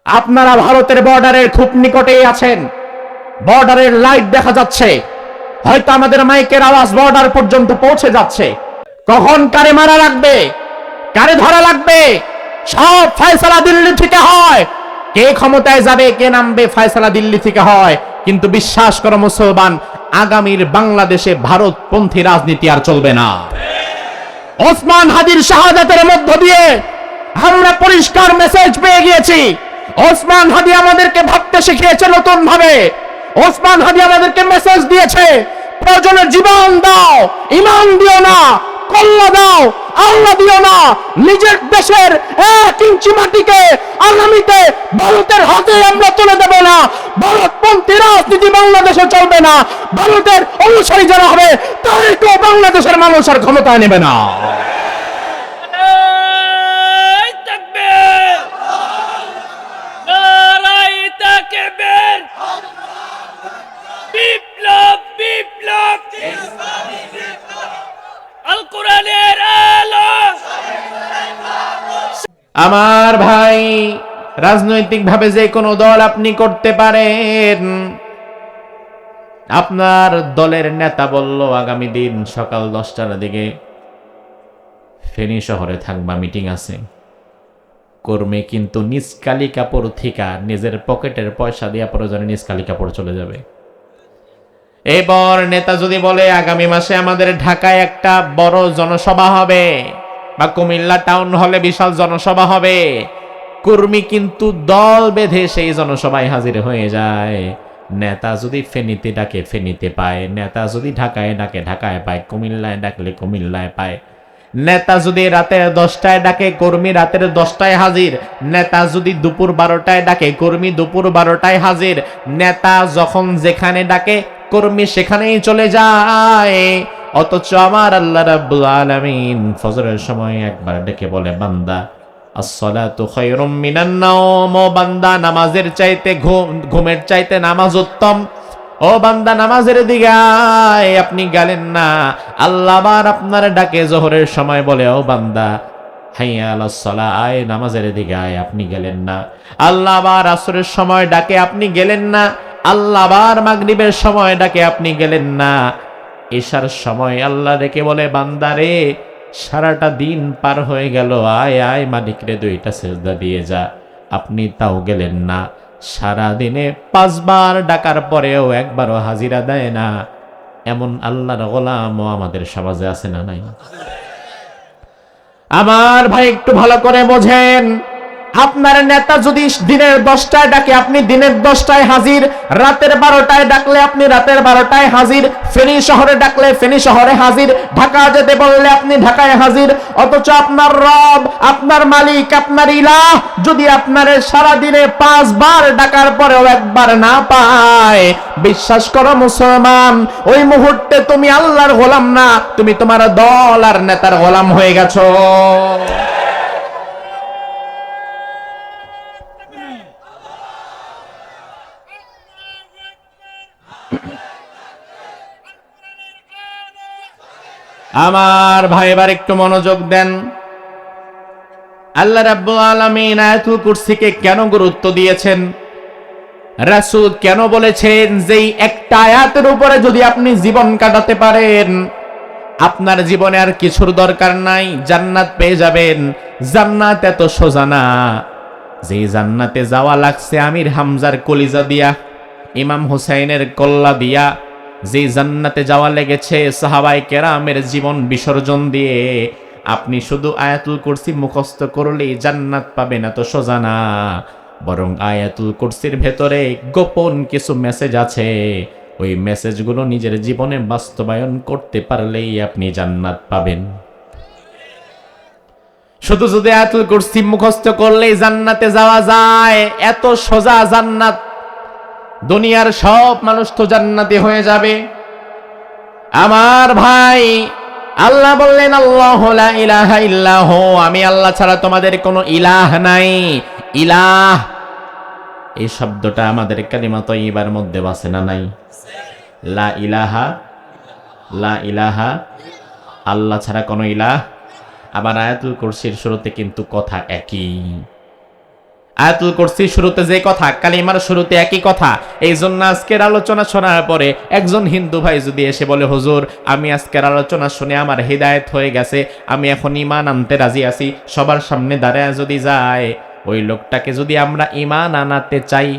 আপনারা ভারতের বর্ডারের খুব নিকটেই আছেন, বর্ডারের লাইট দেখা যাচ্ছে, হয়তো আমাদের মাইকের আওয়াজ বর্ডার পর্যন্ত পৌঁছে যাচ্ছে। কখন কারে মারা লাগবে, কারে ধরা লাগবে, সব ফয়সালা দিল্লি থেকে হয়। কে ক্ষমতায় যাবে, কে নামবে, ফয়সালা দিল্লি থেকে হয়। কিন্তু বিশ্বাস করো মুসলমান, আগামীর বাংলাদেশে ভারতপন্থী রাজনীতি আর চলবে না। ওসমান হাদির শাহাদাতের মধ্য দিয়ে আমরা পরিষ্কার মেসেজ পেয়ে গিয়েছি। ওসমান হাদি আমাদেরকে ভাবতে শিখিয়েছে নতুন ভাবে। ওসমান হাদি আমাদেরকে মেসেজ দিয়েছে, প্রয়োজনে জীবন দাও, ইমান দিও না, কল্লা দাও, আল্লাহ দিও না। নিজের দেশের 1 ইঞ্চি মাটিকে আগামীতে ভারতের হাতে আমরা তুলে দেব না। ভারতপন্থী রাজনীতি বাংলাদেশে চলবে না। ভারতের অনুসারী যারা হবে তাদেরকেও বাংলাদেশের মানুষ আর ক্ষমতায় নেবে না। বিপ্লব বিপ্লব আল কোরআনের আলো। আমার ভাই, রাজনৈতিক ভাবে যে কোনো দল আপনি করতে পারেন। আপনার দলের নেতা বলল আগামী দিন সকাল 10টার দিকে ফেনী শহরে থাকবা, মিটিং আছে। কর্মী কিন্তু নিষ্কালি কাপড় থিকা নিজের পকেটের পয়সা দিয়া প্রয়োজনে নিষ্কালি কাপড় চলে যাবে। এবার নেতা যদি বলে আগামী মাসে আমাদের ঢাকায় একটা বড় জনসভা হবে বা কুমিল্লা টাউন হলে বিশাল জনসভা হবে, কর্মী কিন্তু দল বেঁধে সেই জনসভায় হাজির হয়ে যায়। নেতা যদি ফেনীতে ডাকে ফেনীতে পায়, নেতা যদি ঢাকায় ডাকে ঢাকায় পায়, কুমিল্লায় ডাকলে কুমিল্লায় পায়। নেতা যদি রাতের 10টায় ডাকে, কর্মী রাতের 10টায় হাজির। নেতা যদি দুপুর 12টায় ডাকে, কর্মী দুপুর 12টায় হাজির। নেতা যখন যেখানে ডাকে, কর্মী সেখানেই চলে যায়। অথচ আমার আল্লাহ রাব্বুল আলামিন ফজরের সময় একবার ডেকে বলে, বান্দা আসসালাতু খায়রুম মিনান নাওম, ও বান্দা নামাজের চাইতে ঘুমের চাইতে নামাজ উত্তম। ও বান্দা নামাজের দিকে আয়, আপনি গেলেন না। আল্লাহ আবার আপনার ডাকে জোহরের সময় বলে, ও বান্দা হাইয়া আলাস সালাহ, আয় নামাজের দিকে আয়, আপনি গেলেন না। আল্লাহ আবার আসরের সময় ডাকে, আপনি গেলেন না। আল্লাহ আবার মাগরিবের সময় ডাকে, আপনি গেলেন না। এশার সময় আল্লাহ ডেকে বলে, বান্দারে সারাটা দিন পার হয়ে গেল, আয় আয় মালিক রে 2টা সেজদা দিয়ে যা, আপনি তাও গেলেন না। সারা দিনে 5 বার ডাকার পরেও একবারও হাজিরা দেয় না। এমন আল্লাহর গোলামও আমাদের সমাজে আছে না নাই? আমার ভাই একটু ভালো করে বোঝেন, আপনার নেতা যদি দিনের 10টায় ডাকে আপনি দিনের 10টায় হাজির, রাতের 12টায় ডাকলে আপনি রাতের 12টায় হাজির, ফেনী শহরে ডাকলে ফেনী শহরে হাজির, ঢাকা যেতে বললে আপনি ঢাকায় হাজির। অথচ আপনার রব, আপনার মালিক, আপনার ইলাহ যদি আপনার সারা দিনে 5 বার ডাকার পরেও একবার না পায়, বিশ্বাস করো মুসলমান, ওই মুহূর্তে তুমি আল্লাহর গোলাম না, তুমি তোমার দল আর নেতার গোলাম হয়ে গেছো। আমার ভাই এবার একটু মনোযোগ দেন। আল্লাহ রাব্বুল আলামিন আয়াতুল কুরসিকে কেন গুরুত্ব দিয়েছেন, রাসূল কেন বলেছেন যে একটা আয়াতের উপরে যদি আপনি জীবন কাটাতে পারেন, আপনার জীবনে আর কিছুর দরকার নাই, জান্নাত পেয়ে যাবেন। জান্নাত এত সোজা না। যে জান্নাতে যাওয়া লাগছে আমির হামজার কলিজা দিয়া, ইমাম হুসাইনের কল্লা দিয়া, যে জান্নাতে যাওয়া লেগেছে সাহাবায়ে কেরামের জীবন বিসর্জন দিয়ে, আপনি শুধু আয়াতুল কুরসি মুখস্থ করলেই জান্নাত পাবেন এত সোজা না। বরং আয়াতুল কুরসির ভেতরে গোপন কিছু মেসেজ আছে। ওই মেসেজগুলো নিজের জীবনে বাস্তবায়ন করতে পারলেই আপনি জান্নাত পাবেন। শুধু যদি আয়াতুল কুরসি মুখস্থ করলেই জান্নাতে যাওয়া যায়, এত সোজা জান্নাত, দুনিয়ার সব মানুষ তো জান্নাতি হয়ে যাবে। আমার ভাই, আল্লাহ বললেন আল্লাহু লা ইলাহা ইল্লাহু, আমি আল্লাহ ছাড়া তোমাদের কোনো ইলাহ নাই। ইলাহ এই শব্দটা আমাদের কালিমা তয়্যিবার মধ্যে আছে না নাই? লা ইলাহা, লা ইলাহা, আল্লাহ ছাড়া কোনো ইলাহ। আবার আয়াতুল কুরসির শুরুতে কিন্তু কথা একই। আয়াতুল কুরসি শুরুতে যে কথা, কালিমার শুরুতে একই কথা। এই জন্য আজকের আলোচনা শোনার পরে একজন হিন্দু ভাই যদি এসে বলে, হুজুর আমি আজকের আলোচনা শুনে আমার হিদায়াত হয়ে গেছে, আমি এখন ঈমান আনতে রাজি আছি, সবার সামনে দাঁড়ায় যদি যায়, ওই লোকটাকে যদি আমরা ঈমান আনাতে চাই,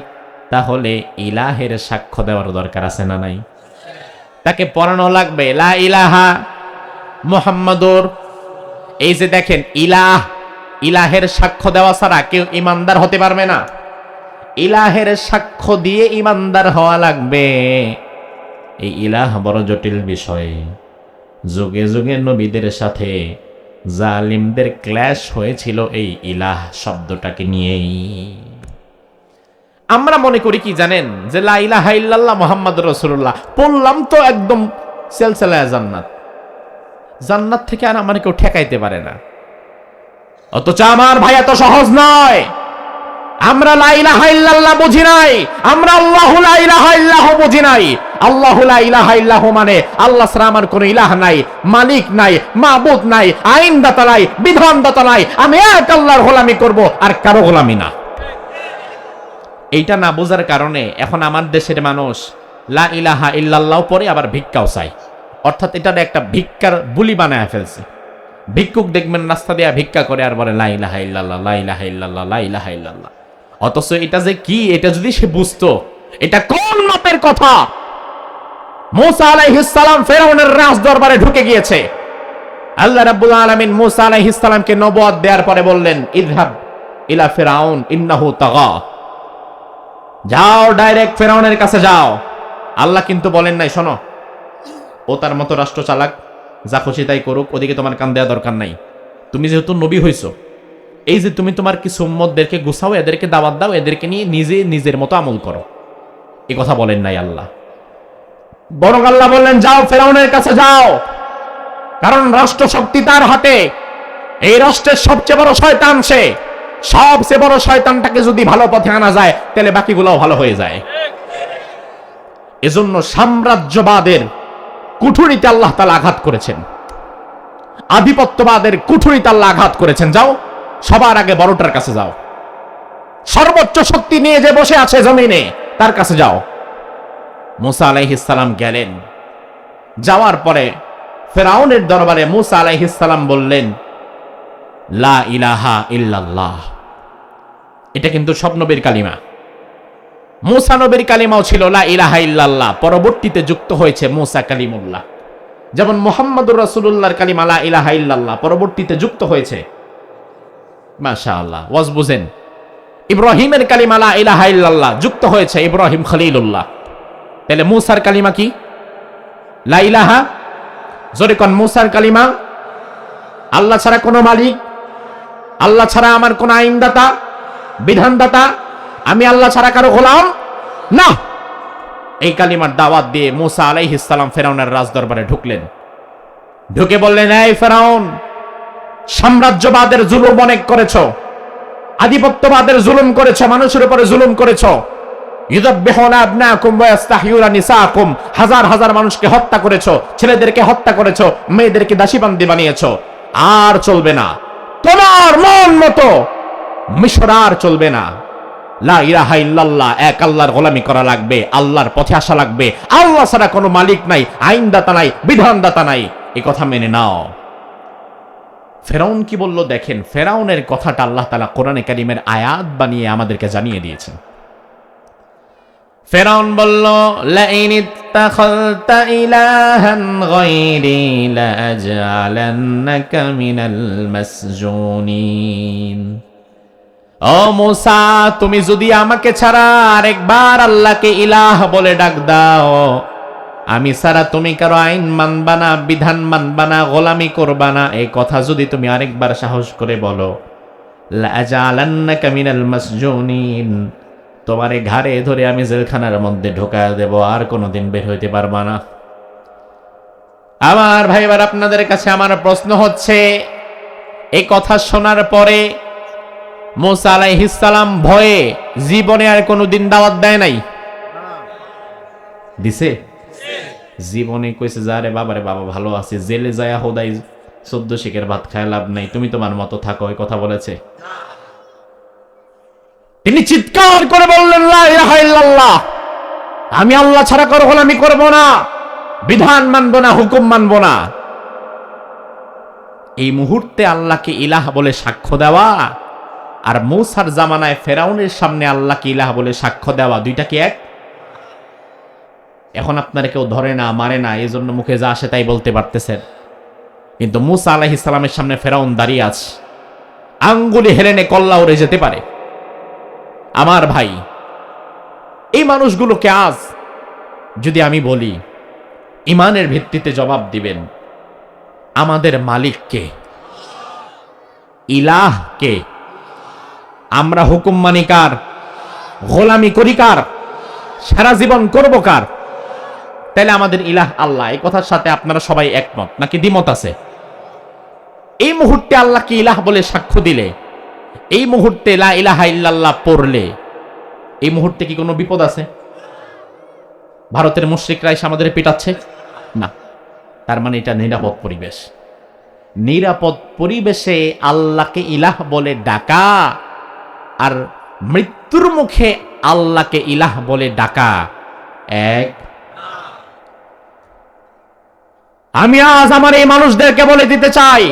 তাহলে ইলাহের সাক্ষ্য দেওয়ার দরকার আছে না নাই? তাকে পড়ানো লাগবে লা ইলাহা মুহাম্মাদুর। এই যে দেখেন, ইলাহের সাক্ষ্য দেওয়া ছাড়া কেউ ইমানদার হতে পারবে না। ইলাহের সাক্ষ্য দিয়ে ইমানদার হওয়া লাগবে। এই ইলাহ বড় জটিল বিষয়। যুগে যুগে নবীদের সাথে জালিমদের ক্ল্যাশ হয়েছিল এই ইলাহ শব্দটাকে নিয়েই। আমরা মনে করি কি জানেন, যে লা ইলাহা ইল্লাল্লাহ মুহাম্মাদুর রাসূলুল্লাহ পড়লাম তো একদম সেলসেলায় জান্নাত। জান্নাত থেকে আর আমার কেউ ঠেকাইতে পারে না। অথচ আমার ভাই এত সহজ নয়। আমরা লা ইলাহা ইল্লাল্লাহ বুঝি নাই, আমরা আল্লাহু লা ইলাহা ইল্লাহু বুঝি নাই। আল্লাহু লা ইলাহা ইল্লাহু মানে আল্লাহ ছাড়া আমার কোনো ইলাহ নাই, মালিক নাই, মাবুদ নাই, আইনদাতা নাই, বিধানদাতা নাই। আমি এক আল্লাহর গোলামি করব, আর কারো গোলামি না। এইটা না বোঝার কারণে এখন আমার দেশের মানুষ লা ইলাহা ইল্লাল্লাহ পরে আবার ভিক্ষাও চায়। অর্থাৎ এটার একটা ভিক্ষার বুলি বানায় ফেলছে। ভিক্ষুক দেখবেন রাস্তা দিয়ে ভিক্ষা করে আর বলে লা ইলাহা ইল্লাল্লাহ, লা ইলাহা ইল্লাল্লাহ, লা ইলাহা ইল্লাল্লাহ। অথচ এটা যে কি, এটা যদি সে বুঝতো, এটা কোন মাপের কথা। মূসা আলাইহিস সালাম ফেরাউনের রাজ দরবারে ঢুকে গিয়েছে। আল্লাহ রাব্বুল আলামিন মূসা আলাইহিস সালামকে নবুয়ত দেওয়ার পরে বললেন, ইযহাব ইলা ফিরাউন ইন্নাহু তাগা। যাও, ডাইরেক্ট ফেরাউনের কাছে যাও। আল্লাহ কিন্তু বলেন নাই, শোনো ও তার মতো রাষ্ট্র চালাক, যা খুশি তাই করুক, ওদিকে তোমার কান দেওয়া দরকার নাই। তুমি যেহেতু নবী হইছো, এই যে তুমি তোমার কিছু উম্মতদেরকে গুছাও, এদেরকে দাওয়াত দাও, এদেরকে নিয়ে নিজে নিজের মতো আমল করো। এ কথা বলেন নাই আল্লাহ। বরং আল্লাহ বললেন, যাও ফেরাউনের কাছে যাও, কারণ রাষ্ট্র শক্তি তার হাতে। এই রাষ্ট্রের সবচেয়ে বড় শয়তান সে। সবচেয়ে বড় শয়তানটাকে যদি ভালো পথে আনা যায়, তাহলে বাকিগুলোও ভালো হয়ে যায়। এজন্য সাম্রাজ্যবাদের কুঠুরিতে আল্লাহ তাআলা আঘাত করেছেন, আধিপত্যবাদের কুঠুরিতে আল্লাহ আঘাত করেছেন। যাও, সবার আগে বড়টার কাছে যাও, সর্বোচ্চ শক্তি নিয়ে যে বসে আছে জমিনে, তার কাছে যাও। মূসা আলাইহিস সালাম গেলেন। যাওয়ার পরে ফেরাউনের দরবারে মূসা আলাইহিস সালাম বললেন, লা ইলাহা ইল্লাল্লাহ। এটা কিন্তু সব নবীর কালিমা। মূসা নবীর কালিমাও ছিল লা ইলাহা ইল্লাল্লাহ, পরবর্তীতে যুক্ত হয়েছে মূসা কালিমুল্লাহ। যেমন মুহাম্মাদুর রাসূলুল্লাহর কালিমা লা ইলাহা ইল্লাল্লাহ পরবর্তীতে যুক্ত হয়েছে। মাশাআল্লাহ, ওয়াজ বুঝেন। ইব্রাহিমের কালিমা লা ইলাহা ইল্লাল্লাহ যুক্ত হয়েছে ইব্রাহিম খলিলুল্লাহ। তাহলে মূসার কালিমা কি? লা ইলাহা। জোরে কোন, মূসার কালিমা আল্লাহ ছাড়া কোনো মালিক, আল্লাহ ছাড়া আমার কোন আইনদাতা, বিধানদাতা, আমি আল্লাহ ছাড়া কারো গোলাম না। এই কালিমার দাওয়াত দিয়ে মূসা আলাইহিস সালাম ফেরাউনের রাজদরবারে ঢুকলেন। ঢুকে বললেন, এই ফেরাউন, সাম্রাজ্যবাদের জুলুম অনেক করেছো, আধিপত্যবাদের জুলুম করেছো, মানুষের উপরে জুলুম করেছো। ইউযাব্বিহুনা আবনাকুম ওয়া ইস্তাহয়ুনা নিসাকুম, হাজার হাজার মানুষকে হত্যা করেছো, ছেলেদেরকে হত্যা করেছো, মেয়েদেরকে দাসীবান্দি বানিয়েছো। আর চলবে না, তোমার মন মতো মিশর আর চলবে না। লা ইলাহা ইল্লাল্লাহ, এক আল্লাহর গোলামি করা লাগবে, আল্লাহর পথে আসা লাগবে। আল্লাহ ছাড়া কোনো মালিক নাই, আইনদাতা নাই, বিধানদাতা নাই, এই কথা মেনে নাও। ফেরাউন কি বলল দেখেন। ফেরাউনের কথাটা আল্লাহ তাআলা কোরআনে কারীমের আয়াত বানিয়ে আমাদেরকে জানিয়ে দিয়েছেন। ফেরাউন বলল, লাইন ইত্তাখাযতা ইলাহান গায়রি লাআজআলান্নাকা মিনাল মাসজুনিন। ও মূসা, তুমি যদি আমাকে ছাড়া আরেকবার আল্লাহকে ইলাহ বলে ডাক দাও, আমি ছাড়া তুমি কারো আইন মানবা না, বিধান মানবা না, গোলামি করবা না, এই কথা যদি তুমি আরেকবার সাহস করে বলো, লাআজআলান্নাকা মিনাল মাসজুনিন, তোমারে ঘাড়ে ধরে আমি জেলখানার মধ্যে ঢোকায় দেব, আর কোনোদিন বের হইতে পারবা না। আমার ভাইবার, আপনাদের কাছে আমার প্রশ্ন হচ্ছে, এই কথা শোনার পরে মূসা আলাইহিস সালাম ভয়ে জীবনে আর কোনোদিন দাওয়াত দেয় নাই? দিছে? জীবনে কইছে, যারে বাবারে বাবা ভালো আছে, জেলে যায় হোদাই 14 শিকের ভাত খায় লাভ নাই, তুমি তোমার মতো থাকো, এই কথা বলেছে? তিনি চিৎকার করে বললেন, লা ইলাহা ইল্লাল্লাহ, আমি আল্লাহ ছাড়া কারো গোলামি করব না, বিধান মানব না, হুকুম মানব না। এই মুহূর্তে আল্লাহকে ইলাহ বলে সাক্ষ্য দেওয়া আর মূসার জামানায় ফেরাউনের সামনে আল্লাহকে ইলাহ বলে সাক্ষ্য দেওয়া, দুইটা কি এক? এখন আপনারা কেউ ধরে না, মারে না, এই জন্য মুখে যা আসে তাই বলতে পারতেছেন। কিন্তু মূসা আলাইহিস সালামের সামনে ফেরাউন দাঁড়িয়ে আছে, আঙ্গুলি হেলেনে কল্লা উড়ে যেতে পারে। আমার ভাই, এই মানুষগুলোকে আজ যদি আমি বলি ইমানের ভিত্তিতে জবাব দিবেন, আমাদের মালিক কে, ইলাহ কে, আমরা হুকুম মানি কার, গোলামি করি কার, সারা জীবন করব কার, তাহলে আমাদের ইলাহ আল্লাহ। এই কথার সাথে আপনারা সবাই একমত নাকি দ্বিমত আছে? এই মুহূর্তে আল্লাহকে ইলাহ বলে সাক্ষ্য দিলে, এই মুহূর্তে লা ইলাহা ইল্লাল্লাহ পড়লে, এই মুহূর্তে কি কোনো বিপদ আছে? ভারতের মুশরিকরা এসে আমাদের পিটাচ্ছে না, তার মানে এটা নিরাপদ পরিবেশ। নিরাপদ পরিবেশে আল্লাহকে ইলাহ বলে ডাকা আর মৃত্যুর মুখে আল্লাহকে ইলাহ বলে ডাকা এক। আমি আজ আমার এই মানুষদেরকে বলে দিতে চাই,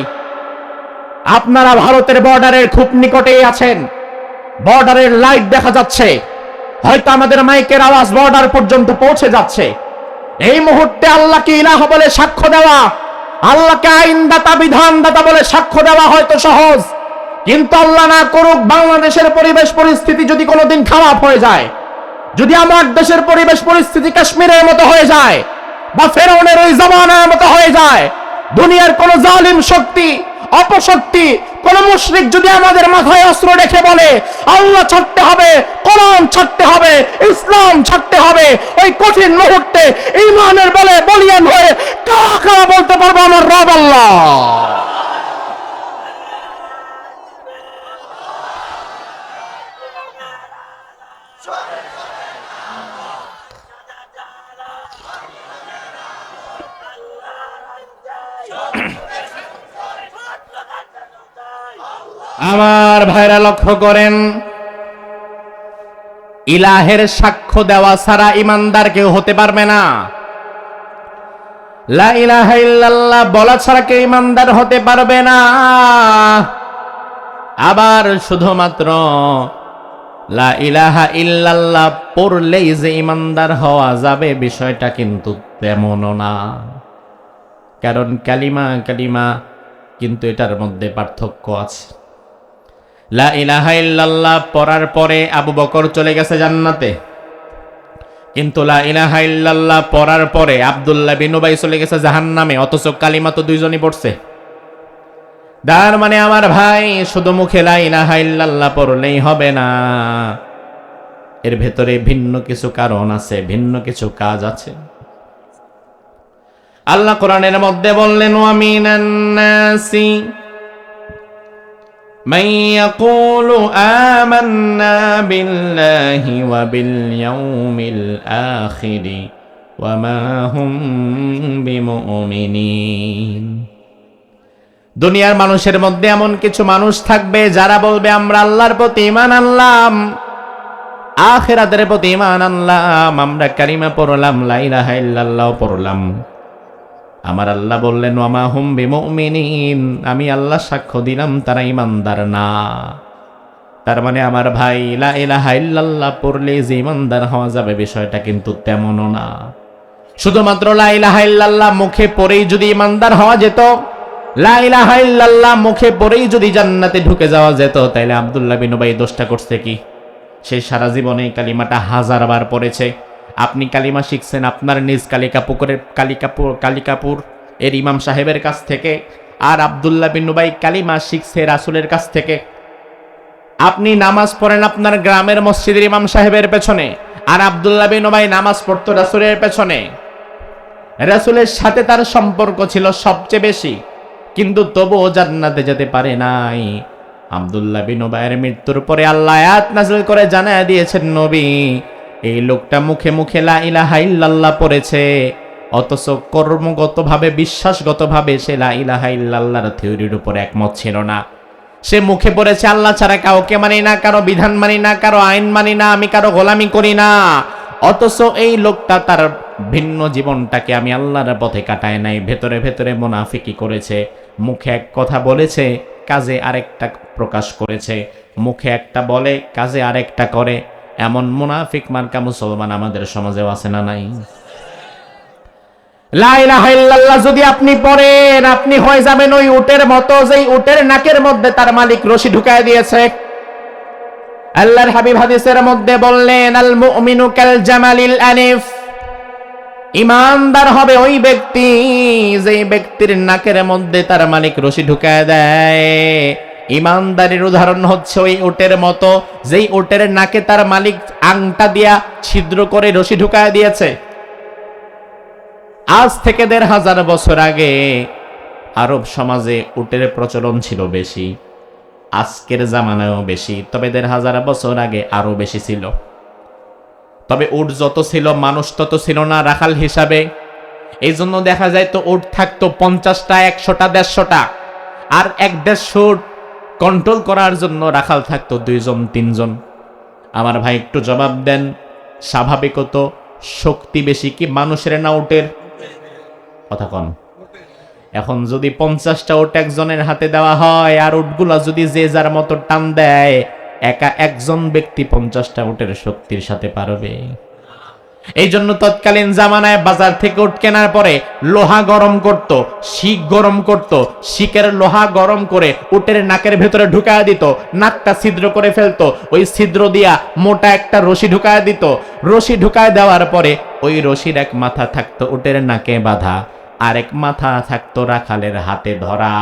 আপনারা ভারতের বর্ডারের খুব নিকটেই আছেন, বর্ডারের লাইট দেখা যাচ্ছে, হয়তো আমাদের মাইকের আওয়াজ বর্ডার পর্যন্ত পৌঁছে যাচ্ছে। এই মুহূর্তে আল্লাহকে ইলাহ বলে সাক্ষ্য দেওয়া, আল্লাহকে আইনদাতা বিধানদাতা বলে সাক্ষ্য দেওয়া হয়তো সহজ, কিন্তু আল্লাহ না করুক বাংলাদেশের পরিবেশ পরিস্থিতি যদি কোনোদিন খারাপ হয়ে যায়, যদি আমার দেশের পরিবেশ পরিস্থিতি কাশ্মীরের মতো হয়ে যায় বা ফেরাউনের ওই জামানার মতো হয়ে যায়, দুনিয়ার কোন জালিম শক্তি, অপশক্তি, কোন মুশরিক যদি আমাদের মাথায় অস্ত্র রেখে বলে আল্লাহ ছাড়তে হবে, কোরআন ছাড়তে হবে, ইসলাম ছাড়তে হবে, ওই কঠিন মুহূর্তে ঈমানের বলে বলিয়ান হয়ে কারা বলতে পারবো আমার রব আল্লাহ। আমার ভাইরা লক্ষ্য করেন, ইলাহের সাক্ষ্য দেওয়া ছাড়া ইমানদার কেউ হতে পারবে না। লা ইলাহা ইল্লাল্লাহ বলা ছাড়া কেউ ইমানদার হতে পারবে না। আবার শুধুমাত্র লা ইলাহা ইল্লাল্লাহ পড়লেই যে ইমানদার হওয়া যাবে বিষয়টা কিন্তু তেমনও না। কারণ কালিমা কালিমা কিন্তু এটার মধ্যে পার্থক্য আছে। লা ইলাহা ইল্লাল্লাহ পড়ার পরে আবু বকর চলে গেছে জান্নাতে, কিন্তু লা ইলাহা ইল্লাল্লাহ পড়ার পরে আব্দুল্লাহ বিন উবাই চলে গেছে জাহান্নামে, অথচ কালিমা তো দুইজনই পড়ছে। তার মানে আমার ভাই, শুধু মুখে লা ইলাহা ইল্লাল্লাহ পড়লেই হবে না, এর ভেতরে ভিন্ন কিছু কারণ আছে, ভিন্ন কিছু কাজ আছে। আল্লাহ কোরআনের মধ্যে বললেন, ওয়া মিনান নাসি মান ইয়াকুলু আমান্না বিল্লাহি ওয়া বিল ইয়াউমিল আখির ওয়া মা হুম বিমুমিনিন। দুনিয়ার মানুষের মধ্যে এমন কিছু মানুষ থাকবে যারা বলবে আমরা আল্লাহর প্রতি ঈমান আনলাম, আখিরাতের প্রতি ঈমান আনলাম, আমরা কালিমা পড়লাম, লা ইলাহা ইল্লাল্লাহ পড়লাম। আমার আল্লাহ বললেন, ওয়া মা হুম বিমুমিনিন, আমি আল্লাহ সাক্ষ্য দিলাম তারা ঈমানদার না। তার মানে আমার ভাই, লা ইলাহা ইল্লাল্লাহ পড়লে যে ঈমানদার হওয়া যাবে বিষয়টা কিন্তু তেমনও না। শুধুমাত্র লা ইলাহা ইল্লাল্লাহ মুখে পড়েই যদি ঈমানদার হওয়া যেত, লা ইলাহা ইল্লাল্লাহ মুখে পড়েই যদি জান্নাতে ঢুকে যাওয়া যেত, তাইলে আব্দুল্লাহ বিন উবাই দোষটা করছে কি? সে সারা জীবনে কালিমাটা 1000 বার পড়েছে। আপনি কালিমা শিখছেন আপনার নিজ কালিকাপুর এর ইমাম সাহেবের কাছ থেকে, আর আব্দুল্লাহ বিন উবাই কালিমা শিখছে রাসূলের কাছ থেকে। আপনি নামাজ পড়েন আপনার গ্রামের মসজিদের ইমাম সাহেবের পেছনে, আর আব্দুল্লাহ বিন উবাই নামাজ পড়তো রাসূলের পেছনে। রাসূলের সাথে তার সম্পর্ক ছিল সবচেয়ে বেশি, কিন্তু তবুও জান্নাতে যেতে পারে নাই। আব্দুল্লাহ বিন উবাইয়ের মৃত্যুর পরে আল্লাহ আয়াত নাযিল করে জানায় দিয়েছেন, নবী এই লোকটা মুখে মুখে লা ইলাহা ইল্লাল্লাহ পড়েছে, অথচ কর্মগতভাবে বিশ্বাসগতভাবে সে লা ইলাহা ইল্লাল্লাহর থিওরির উপর একমত ছিল না। সে মুখে পড়েছে আল্লাহ ছাড়া কাউকে মানি না, কারো বিধান মানি না, কারো আইন মানি না, আমি কারো গোলামি করি না। অথচ এই লোকটা তার ভিন্ন জীবনটাকে আমি আল্লাহর পথে কাটায় নাই, ভেতরে ভেতরে মুনাফিকি করেছে। মুখে এক কথা বলেছে, কাজে আরেকটা প্রকাশ করেছে। মুখে একটা বলে, কাজে আরেকটা করে। এমন মুনাফিক মার্কা মুসলমান আমাদের সমাজেও আছে না নাই? লা ইলাহা ইল্লাল্লাহ যদি আপনি পড়েন, আপনি হয়ে যাবেন ওই উটের মতো, যেই উটের নাকের মধ্যে তার মালিক রশি ঢুকায় দিয়েছে। আল্লাহর হাবিব হাদিসের মধ্যে বললেন, আল মুমিনু কাল জামালিল আনিফ, ঈমানদার হবে ওই ব্যক্তি যেই ব্যক্তির নাকের মধ্যে তার মালিক রশি ঢুকায় দেয়। ঈমানদারের উদাহরণ হচ্ছে ওই উটের মতো, যেই উটের নাকে তার মালিক আংটা দিয়া ছিদ্র করে রশি ঢুকায় দিয়েছে। আজ থেকে ১৫০০ বছর আগে আরব সমাজে উটের প্রচলন ছিল বেশি, আজকের জামানায়ও বেশি, তবে ১৫০০ বছর আগে আরো বেশি ছিল। তবে উট যত ছিল মানুষ তত ছিল না রাখাল হিসাবে। এই জন্য দেখা যায় তো উট থাকতো ৫০টা, ১০০টা, ১৫০টা, আর ১-১৫০ উট কন্ট্রোল করার জন্য রাখাল থাকতো ২ জন ৩ জন। আমার ভাই একটু জবাব দেন, স্বাভাবিকত শক্তি বেশি কি মানুষের না উটের? কথা কন। এখন যদি ৫০টা উট একজনের হাতে দেওয়া হয়, আর উটগুলা যদি যে যার মতো টান দেয়, একা একজন ব্যক্তি ৫০টা উটের শক্তির সাথে পারবে? এই জন্য তৎকালীন জামানায় বাজার থেকে উট কেনার পরে লোহা গরম করত, শিক গরম করত, শিকের লোহা গরম করে উটের নাকের ভেতরে ঢুকায় দিত, নাকটা ছিদ্র করে ফেলতো, ওই ছিদ্র দিয়া মোটা একটা রশি ঢুকায় দিত। রশি ঢুকায় দেওয়ার পরে ওই রশির এক মাথা থাকতো উটের নাকে বাঁধা, আরেক মাথা থাকতো রাখালের হাতে ধরা।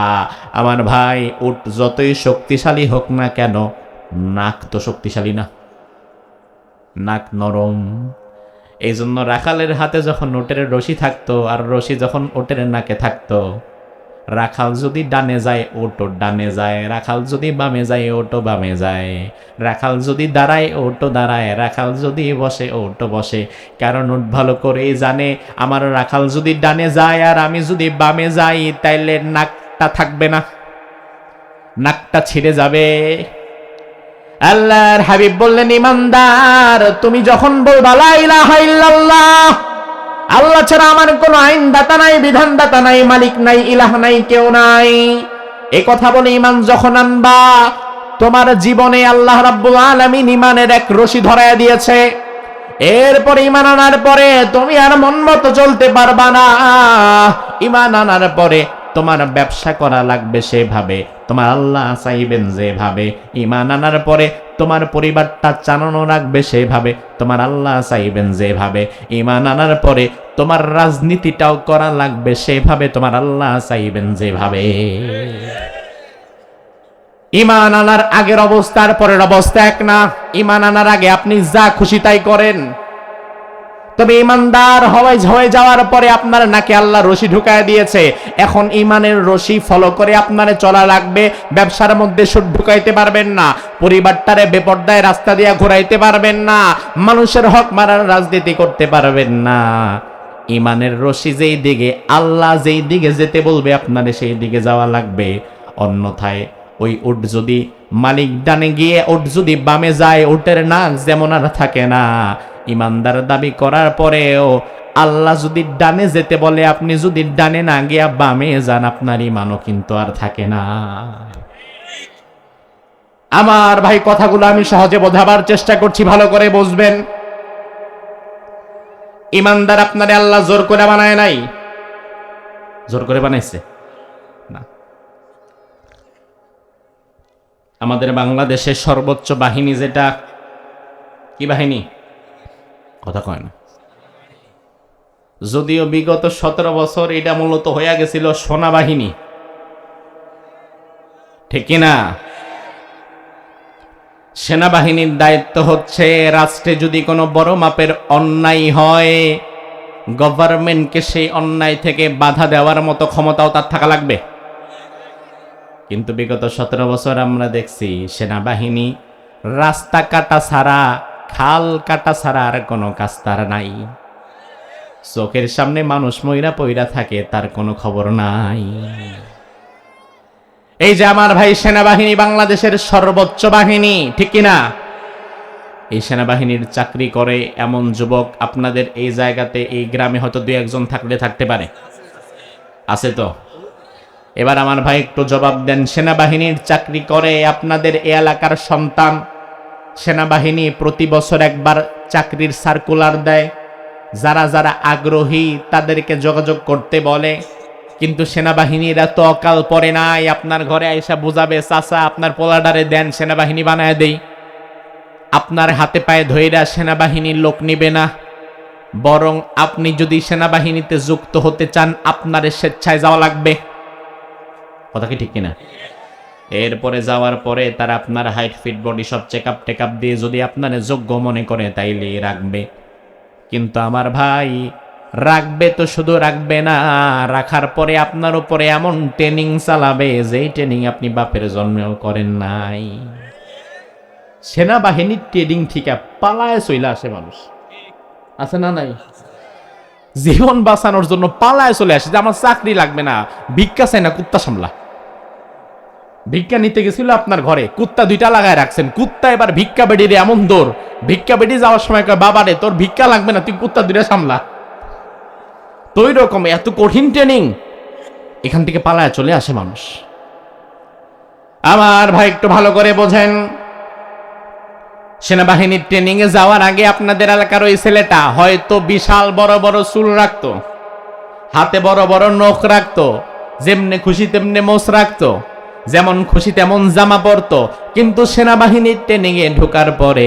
আমার ভাই, উট যতই শক্তিশালী হোক না কেন, নাক তো শক্তিশালী না, নাক নরম। এই জন্য রাখালের হাতে যখন উটের রশি থাকতো, আর রশি যখন উটের নাকে থাকতো, রাখাল যদি ডানে যায় ওটো ডানে যায়, রাখাল যদি বামে যায় ওটো বামে যায়, রাখাল যদি দাঁড়ায় ওটো দাঁড়ায়, রাখাল যদি বসে ওটো বসে। কারণ উট ভালো করেই জানে, আমার রাখাল যদি ডানে যায় আর আমি যদি বামে যাই, তাইলে নাকটা থাকবে না, নাকটা ছিঁড়ে যাবে। আল্লাহর হাবিব বললেন, ইমানদার তুমি যখন বলবা লা ইলাহা ইল্লাল্লাহ, আল্লাহ ছাড়া আমার কোনো আইনদাতা নাই, বিধানদাতা নাই, মালিক নাই, ইলাহ নাই, কেউ নাই, এই কথা বলে ঈমান যখন আনবা, তোমার জীবনে আল্লাহ রাব্বুল আলামিন ঈমানের এক রশি ধরায়া দিয়েছে। এরপর ঈমান আনার পরে তুমি আর মন মতো চলতে পারবা না। ঈমান আনার পরে তোমার ব্যবসা করা লাগবে সেভাবে, তোমার আল্লাহ চাইবেন যেভাবে। ঈমান আনার পরে তোমার পরিবারটা চালানো রাখবে সেভাবে, তোমার আল্লাহ চাইবেন যেভাবে। ঈমান আনার পরে তোমার রাজনীতিটাও করা লাগবে সেভাবে, তোমার আল্লাহ চাইবেন যেভাবে। ঈমান আনার আগের অবস্থার পরের অবস্থা এক না। ঈমান আনার আগে আপনি যা খুশি তাই করেন, তবে ঈমানদার হয়ে যাওয়ার পরে আপনার নাকে আল্লাহ রশি ঢুকায় দিয়েছে। এখন ঈমানের রশি ফলো করে আপনারে চলা লাগবে। ব্যবসার মধ্যে সুদ ঢুকাইতে পারবেন না, পরিবারটারে বেপর্দায় রাস্তা দিয়ে ঘোরাইতে পারবেন না, মানুষের হক মারার রাজনীতি করতে পারবেন না। ঈমানের রশি যেই দিকে, আল্লাহ যেই দিকে যেতে বলবে আপনারে সেই দিকে যাওয়া লাগবে। অন্যথায় ওই উট যদি মালিক ডানে গিয়ে উট যদি বামে যায়, উটের নাক যেমন আর থাকে না। ইমানদার দাবি করার পরেও আল্লাহ যদি ডানে যেতে বলে, আপনি যদি ডানে না গিয়া বামে যান, আপনার ঈমানও কিন্তু আর থাকে না। আমার ভাই, কথাগুলো আমি সহজে বোঝাবার চেষ্টা করছি, ভালো করে বুঝবেন। ঈমানদার আপনারে আল্লাহ জোর করে বানায় নাই, জোর করে বানাইছে না। আমাদের বাংলাদেশের সর্বোচ্চ বাহিনী যেটা, কি বাহিনী? কথা কয় না। যদিও বিগত 17 বছর এটা মূলত হয়ে গেছিল সেনাবাহিনী, ঠিক না? সেনাবাহিনীর দায়িত্ব হচ্ছে, রাষ্ট্রে যদি কোনো বড় মাপের অন্যায় হয়, গভর্নমেন্টকে সেই অন্যায় থেকে বাধা দেওয়ার মতো ক্ষমতাও তার থাকা লাগবে। কিন্তু বিগত 17 বছর আমরা দেখছি সেনাবাহিনী রাস্তা কাটা ছাড়া, খাল কাটা ছাড়া আর কোনো কাজ তার নাই। চোখের সামনে মানুষ মইরা পইরা থাকে, তার কোনো খবর নাই। এই যে আমার ভাই সেনাবাহিনী বাংলাদেশের সর্বোচ্চ বাহিনী, ঠিক কিনা? এই সেনাবাহিনীর চাকরি করে এমন যুবক আপনাদের এই জায়গাতে, এই গ্রামে হয়তো দুই একজন থাকলে থাকতে পারে, আছে তো? এবার আমার ভাই একটু জবাব দেন, সেনাবাহিনীর চাকরি করে আপনাদের এই এলাকার সন্তান, সেনাবাহিনী প্রতি বছর একবার চাকরির সার্কুলার দেয়, যারা যারা আগ্রহী তাদেরকে যোগাযোগ করতে বলে, কিন্তু সেনাবাহিনীর এত অকাল পড়ে নাই আপনার ঘরে আইসা বুঝাবে চাচা আপনার পোলাডারে দেন সেনাবাহিনী বানায় দেই। আপনার হাতে পায়ে ধইরা সেনাবাহিনীর লোক নিবে না, বরং আপনি যদি সেনাবাহিনীতে যুক্ত হতে চান আপনার স্বেচ্ছায় যাওয়া লাগবে। কথা কি ঠিক কিনা? এরপরে যাওয়ার পরে তারা আপনার হাইট ফিট বডি সব চেক আপ দিয়ে যদি আপনার যোগ্য মনে করে তাইলে রাখবে। কিন্তু আমার ভাই, রাখবে তো শুধু রাখবে না, রাখার পরে আপনার উপরে এমন ট্রেনিং চালাবে যেই ট্রেনিং আপনি বাপের জন্মেও করেন নাই। সেনাবাহিনীর ট্রেনিং থেকে পালায় চলে আসে মানুষ, আছে না নাই? জীবন বাঁচানোর জন্য পালায় চলে আসে যে আমার চাকরি লাগবে না, ভিক্ষা চাই না, কুত্তা সামলা। ভিক্ষা নিতে গেছিল আপনার ঘরে, কুত্তা দুইটা লাগায় রাখছেন, কুত্তা এবার ভিক্ষা বেডির এমন দৌড়, ভিক্ষা বেডি যাওয়ার সময় কয় বাবা রে তোর ভিক্ষা লাগবে না, তুই কুত্তা দুইটা সামলা। তো ওই রকম এত কঠিন ট্রেনিং, এখান থেকে পালায় চলে আসে মানুষ। আমার ভাই একটু ভালো করে বোঝেন, সেনাবাহিনীর ট্রেনিং এ যাওয়ার আগে আপনাদের এলাকার ওই ছেলেটা হয়তো বিশাল বড় বড় চুল রাখতো, হাতে বড় বড় নখ রাখতো, যেমনে খুশি তেমনে মোচ রাখতো, যেমন খুশি তেমন জামা পরতো, কিন্তু সেনাবাহিনীর ট্রেনিং এ ঢোকার পরে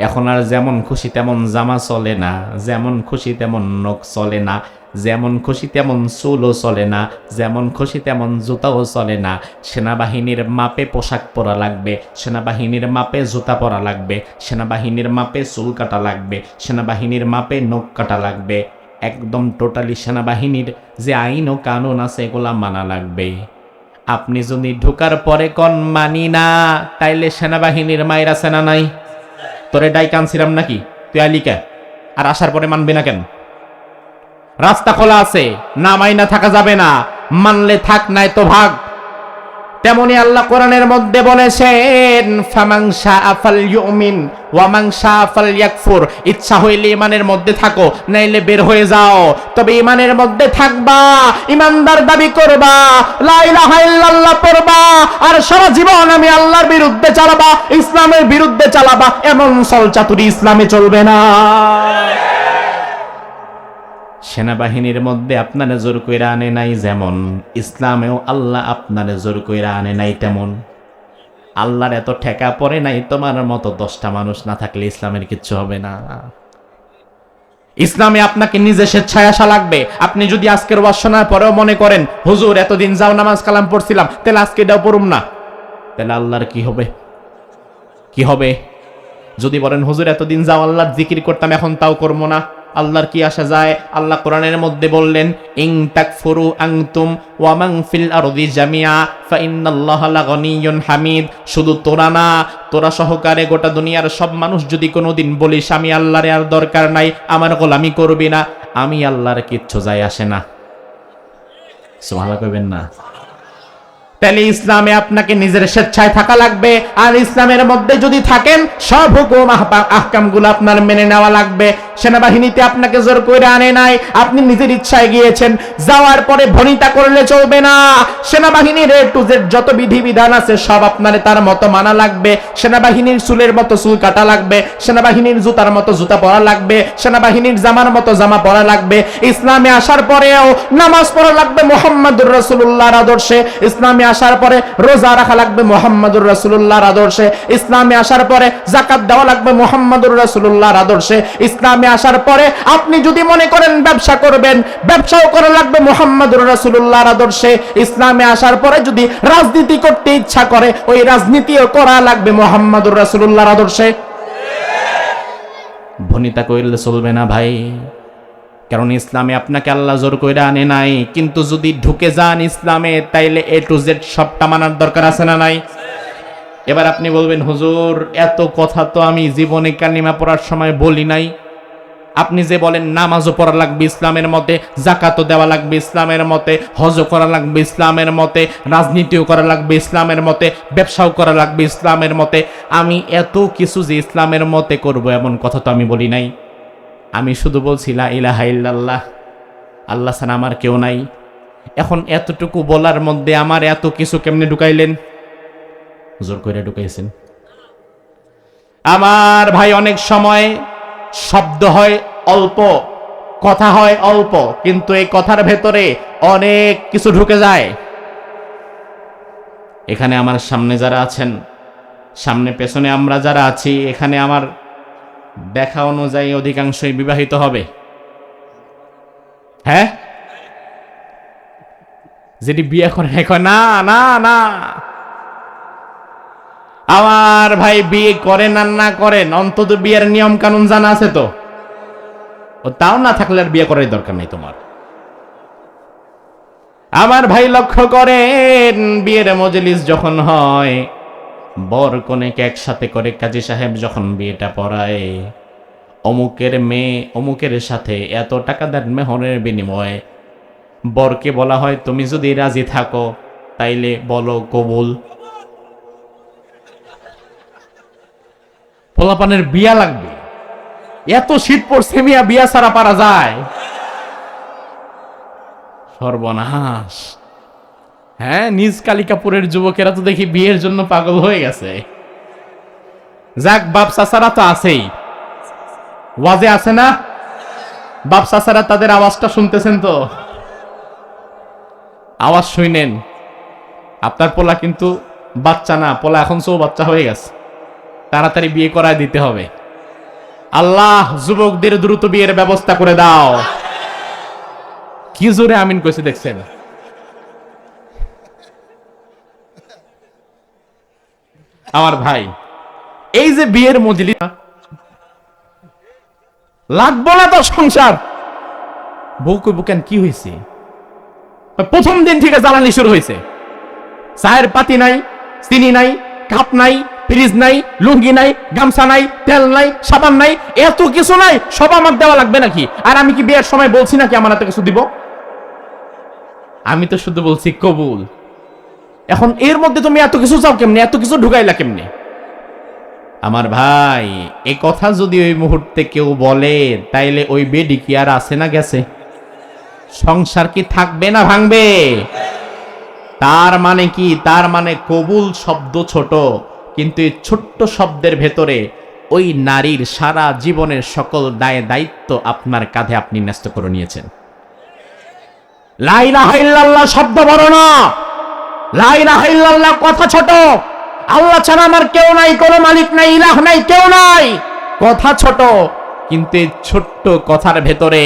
এখন আর যেমন খুশি তেমন জামা চলে না, যেমন খুশি তেমন নখ চলে না, যেমন খুশি তেমন চুলও চলে না, যেমন খুশি তেমন জুতাও চলে না। সেনাবাহিনীর মাপে পোশাক পরা লাগবে, সেনাবাহিনীর মাপে জুতা পরা লাগবে, সেনাবাহিনীর মাপে চুল কাটা লাগবে, সেনাবাহিনীর মাপে নখ কাটা লাগবে। একদম টোটালি সেনাবাহিনীর যে আইন ও কানুন আছে এগুলা মানা লাগবে। আপনি যদি ঢোকার পরে কোন মানি না, তাইলে সেনাবাহিনীর মায়ের আছে না নাই? তোরে ডাই কানছিলাম নাকি, তুই আলিকা আর আসার পরে মানবি না কেন? রাস্তা খোলা আছে, না মাইনা থাকা যাবে না, মানলে থাক নাই তো ভাগ। তেমনি আল্লাহ কোরআনের মধ্যে বলেছেন ফামান শাআ ফালইউমিন ওয়া মান শাআ ফালইয়াকফুর, ইচ্ছা হইলে ঈমানের মধ্যে থাকো, নাইলে বের হয়ে যাও, তবে ঈমানের মধ্যে থাকবা, ঈমানদার দাবি করবা, লা ইলাহা ইল্লাল্লাহ পড়বা, আর সারা জীবন আমি আল্লাহর বিরুদ্ধে চালাবা, ইসলামের বিরুদ্ধে চালাবা, এমন চলচাতুরি ইসলামে চলবে না। সেনাবাহিনীর মধ্যে আপনারে জোর কইরা আনে নাই যেমন, ইসলামেও আল্লাহ আপনারে জোর কইরা আনে নাই তেমন। আল্লাহর এত ঠেকা পড়ে নাই তোমার মতো 10টা মানুষ না থাকলে ইসলামের কিচ্ছু হবে না। ইসলামে আপনাকে নিজে স্বেচ্ছায় আসা লাগবে। আপনি যদি আজকের ওয়াজ শোনার পরেও মনে করেন হুজুর এতদিন যাও নামাজ কালাম পড়ছিলাম, তাহলে আজকে এটাও পড়ুম না, তাহলে আল্লাহর কি হবে? কি হবে? যদি বলেন হুজুর এতদিন যাও আল্লাহর জিকির করতাম, এখন তাও করবো না, আল্লাহর কি আসা যায়? আল্লাহ কোরআনের মধ্যে বললেন ইন তাকফুরু আনতুম ওয়া মান ফিল আরদি জামিআ ফা ইন্নাল্লাহা লাগানিয়্যুন হামিদ। শুধু তোরা না, তোরা সহকারে গোটা দুনিয়ার সব মানুষ যদি কোনোদিন বলিস আমি আল্লাহর আর দরকার নাই, আমার গোলামি করবি না, আমি আল্লাহর কিচ্ছু যায় আসে না। সুবহানাল্লাহ কইবেন না? তাহলে ইসলামে আপনাকে নিজের স্বেচ্ছায় থাকা লাগবে, আর ইসলামের মধ্যে যদি থাকেন সব হুকুম আহকামগুলো আপনার মেনে নেওয়া লাগবে। সেনাবাহিনীতে আপনাকে জোর করে আনে নাই, আপনি নিজের ইচ্ছায় গিয়েছেন, যাওয়ার পরে ভনিতা করলে চলবে না। সেনাবাহিনীর এ টু জেড যত বিধিবিধান আছে সব আপনার তার মতো মানা লাগবে। সেনাবাহিনীর চুলের মতো চুল কাটা লাগবে, সেনাবাহিনীর জুতার মতো জুতা পরা লাগবে, সেনাবাহিনীর জামার মতো জামা পরা লাগবে। ইসলামে আসার পরেও নামাজ পড়া লাগবে মুহাম্মদুর রাসূলুল্লাহর আদর্শে, ইসলামে আসার পরে রোজা রাখা লাগবে মুহাম্মদুর রাসূলুল্লাহর আদর্শে, ইসলামে আসার পরে যাকাত দেওয়া লাগবে মুহাম্মদুর রাসূলুল্লাহর আদর্শে। ইসলামে আসার পরে আপনি যদি মনে করেন ব্যবসা করবেন, ব্যবসাও করা লাগবে মুহাম্মদুর রাসূলুল্লাহর আদর্শে। ইসলামে আসার পরে যদি রাজনীতি করতে ইচ্ছা করে, ওই রাজনীতিও করা লাগবে মুহাম্মদুর রাসূলুল্লাহর আদর্শে। ভনিতা কইলে চলবে না ভাই, কারণ ইসলামে আপনাকে আল্লাহ জোর কইরা আনে নাই। কিন্তু যদি ঢুকে যান ইসলামে, তাইলে এ টু জেড সবটা মানার দরকার আছে না নাই? এবার আপনি বলবেন হুজুর এত কথা তো আমি জীবনে কালিমা পড়ার সময় বলি নাই, আপনি যে বলেন নামাজও পড়া লাগবে ইসলামের মতে, জাকাতও দেওয়া লাগবে ইসলামের মতে, হজও করা লাগবে ইসলামের মতে, রাজনীতিও করা লাগবে ইসলামের মতে, ব্যবসাও করা লাগবে ইসলামের মতে, আমি এত কিছু যে ইসলামের মতে করব এমন কথা তো আমি বলি নাই। আমি শুধু বলছি লা ইলাহা ইল্লাল্লাহ, আল্লাহ ছাড়া আমার কেউ নাই। এখন এতটুকু বলার মধ্যে আমার এত কিছু কেমনে ঢুকাইলেন? জোর করে ঢুকাইছেন। আমার ভাই, অনেক সময় শব্দ হয় অল্প, কথা হয় অল্প, কিন্তু এই কথার ভেতরে অনেক কিছু ঢুকে যায়। এখানে আমার সামনে যারা আছেন, সামনে পেছনে আমরা যারা আছি, এখানে আমার দেখা অনুযায়ী অধিকাংশই বিবাহিত হবে। হ্যাঁ, যেটি বিয়ে করে কয় না না না। আমার ভাই, বিয়ে করেন আর না করেন, অন্তত বিয়ের নিয়ম কানুন জানা আছে তো? ও তাও না থাকলে আর বিয়ে করার দরকার নেই তোমার। আমার ভাই, লক্ষ্য করেন, বিয়ের মজলিস যখন হয়, বর কনেকে একসাথে করে কাজী সাহেব যখন বিয়েটা পড়ায়, অমুকের মেয়ে অমুকের সাথে এত টাকা দেন মেহরের বিনিময়ে, বরকে বলা হয় তুমি যদি রাজি থাকো তাইলে বলো কবুল। পোলাপানের বিয়া লাগবে, এত শীত পড়ছে মিয়া, বিয়া ছাড়া পারা যায়? সর্বনাশ। হ্যাঁ, নিজ কালিকাপুরের যুবকেরা তো দেখি বিয়ের জন্য পাগল হয়ে গেছে। যাক, বাপ চাচারা তো আছেই, ওয়াজে আছে না? বাপ চাচারা তাদের আওয়াজটা শুনতেছেন তো? আওয়াজ শুনেন। আপনার পোলা কিন্তু বাচ্চা না, পোলা এখন বাচ্চা হয়ে গেছে, তাড়াতাড়ি বিয়ে করায় দিতে হবে। আল্লাহ যুবকদের দ্রুত বিয়ের ব্যবস্থা করে দাও। কি জোরে আমিন কইছে দেখছেন? আমার ভাই, এই যে বিয়ের মজলিস, লাগবো না তো সংসার। বউ কইব কেন, কি হয়েছে? প্রথম দিন থেকে জ্বালানি শুরু হয়েছে। চায়ের পাতি নাই, চিনি নাই, কাপ নাই, ফ্রিজ নাই, লুঙ্গি নাই, গামছা নাই, তেল নাই, সাবান নাই, এত কিছু নাই, সব আমার দেওয়া লাগবে নাকি? আর আমি কি বিয়ের সময় বলছি নাকি আমার এত কিছু দিব? আমি তো শুধু বলছি কবুল। এখন এর মধ্যে তুমি এত কিছু চাও কেমনে? এত কিছু ঢুকাইলা কেমনে? আমার ভাই, এই কথা যদি ওই মুহূর্তে কেউ বলে, তাইলে ওই বেডি কি আর আছে না গেছে? সংসার কি থাকবে না ভাঙবে? তার মানে কি? তার মানে কবুল শব্দ ছোট, কিন্তু এই ছোট্ট শব্দের ভেতরে ওই নারীর সারা জীবনের সকল দায় দায়িত্ব আপনার কাঁধে আপনি ন্যস্ত করে নিয়েছেন। লা ইলাহা ইল্লাল্লাহ শব্দ বড় না, লা ইলাহা ইল্লাল্লাহ কথা ছোট। আল্লাহ ছাড়া আমার কেউ নাই, কোনো মালিক নাই, ইলাহ নাই, কেউ নাই, কথা ছোট। কিন্তু এই ছোট্ট কথার ভেতরে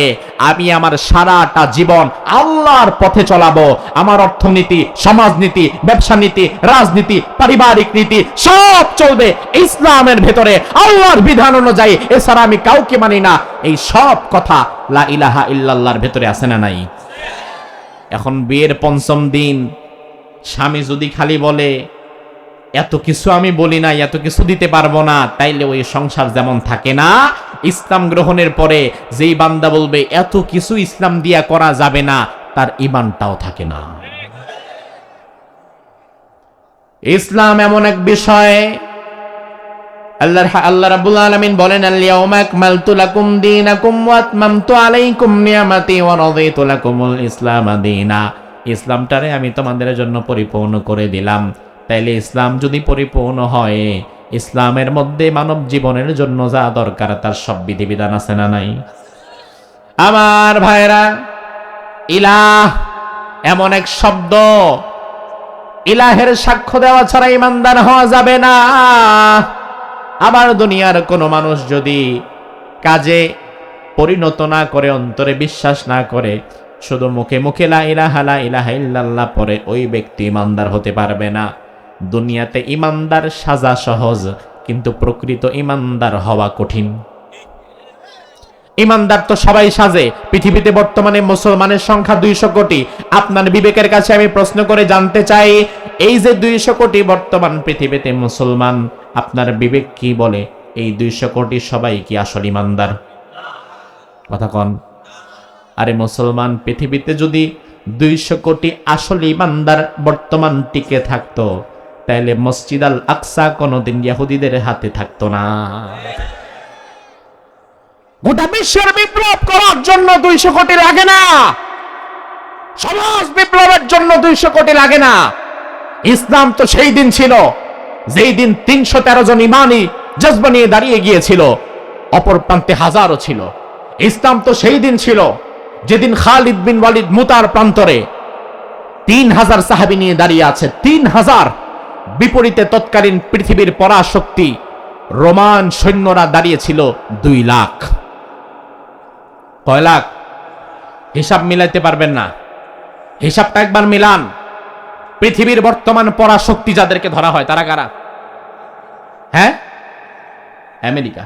আমি আমার সারাটা জীবন আল্লাহর পথে চলাবো। আমার অর্থনীতি, সমাজনীতি, ব্যবসা নীতি, রাজনীতি, পারিবারিক নীতি সব চলবে ইসলামের ভেতরে, আল্লাহর বিধান অনুযায়ী। এছাড়া আমি কাউকে মানি না। এই সব কথা লা ইলাহা ইল্লাল্লাহর ভেতরে আছে না নাই? এখন বিয়ের পঞ্চম দিন স্বামী যদি খালি বলে এত কিছু আমি বলি না, এত কিছু দিতে পারবো না, তাইলে ওই সংসার যেমন থাকে না, ইসলাম গ্রহণের পরে যেই বান্দা বলবে এত কিছু ইসলাম দিয়া করা যাবে না, তার ঈমানটাও থাকে না। ইসলাম এমন এক বিষয়, আল্লাহ রাব্বুল আলামিন বলেন, আল-ইয়াউমা আকমালতু লাকুম দীনাকুম ওয়া আতমামতু আলাইকুম নিয়ামাতি ওয়া রাদিতু লাকুমুল ইসলাম দীনা। ইসলামটারে আমি তোমাদের জন্য পরিপূর্ণ করে দিলাম। তাইলে ইসলাম যদি পরিপূর্ণ হয়, ইসলামের মধ্যে মানব জীবনের জন্য যা দরকার তার সব বিধিবিধান আছে না নাই? আমার ভাইরা, ইলাহ এমন এক শব্দ, ইলাহের সাক্ষ্য দেওয়া ছাড়া ঈমানদার হওয়া যাবে না। আবার দুনিয়ার কোনো মানুষ যদি কাজে পরিণত না করে, অন্তরে বিশ্বাস না করে, শুধু মুখে মুখে লা ইলাহা ইল্লাল্লাহ পড়ে, ওই ব্যক্তি ঈমানদার হতে পারবে না। দুনিয়াতে ঈমানদার সাজা সহজ, কিন্তু প্রকৃত ঈমানদার হওয়া কঠিন। ঈমানদার তো সবাই সাজে। পৃথিবীতে বর্তমানে মুসলমানের সংখ্যা 200 কোটি। আপনার বিবেকের কাছে আমি প্রশ্ন করে জানতে চাই, এই যে 200 কোটি বর্তমান পৃথিবীতে মুসলমান, আপনার বিবেক কি বলে এই 200 কোটি সবাই কি আসল ঈমানদার? কথা কন। আরে মুসলমান, পৃথিবীতে যদি 200 কোটি আসল ইমানদার বর্তমান টিকে থাকতো, তাহলে মসজিদ আল আকসা কোনোদিন ইহুদিদের হাতে থাকতো না। গোটা বিশ্বের বিপ্লব করার জন্য 200 কোটি লাগে না, সমাজ বিপ্লবের জন্য 200 কোটি লাগে না। ইসলাম তো সেই দিন ছিল যেই দিন 313 জন ইমানি জজবা নিয়ে দাঁড়িয়ে গিয়েছিল, অপর প্রান্তে হাজারও ছিল। ইসলাম তো সেই দিন ছিল যেদিন খালিদ বিন ওয়ালিদ মুতার প্রান্তরে 3000 সাহাবী নিয়ে দাঁড়িয়ে আছে, 3000। বিপরীতে তৎকালীন পৃথিবীর পরাশক্তি রোমান সৈন্যরা দাঁড়িয়েছিল 2 লাখ। কয় লাখ? হিসাব মিলাইতে পারবেন না, হিসাবটা একবার মিলান। পৃথিবীর বর্তমান পরাশক্তি যাদেরকে ধরা হয় তারা কারা? হ্যাঁ, আমেরিকা।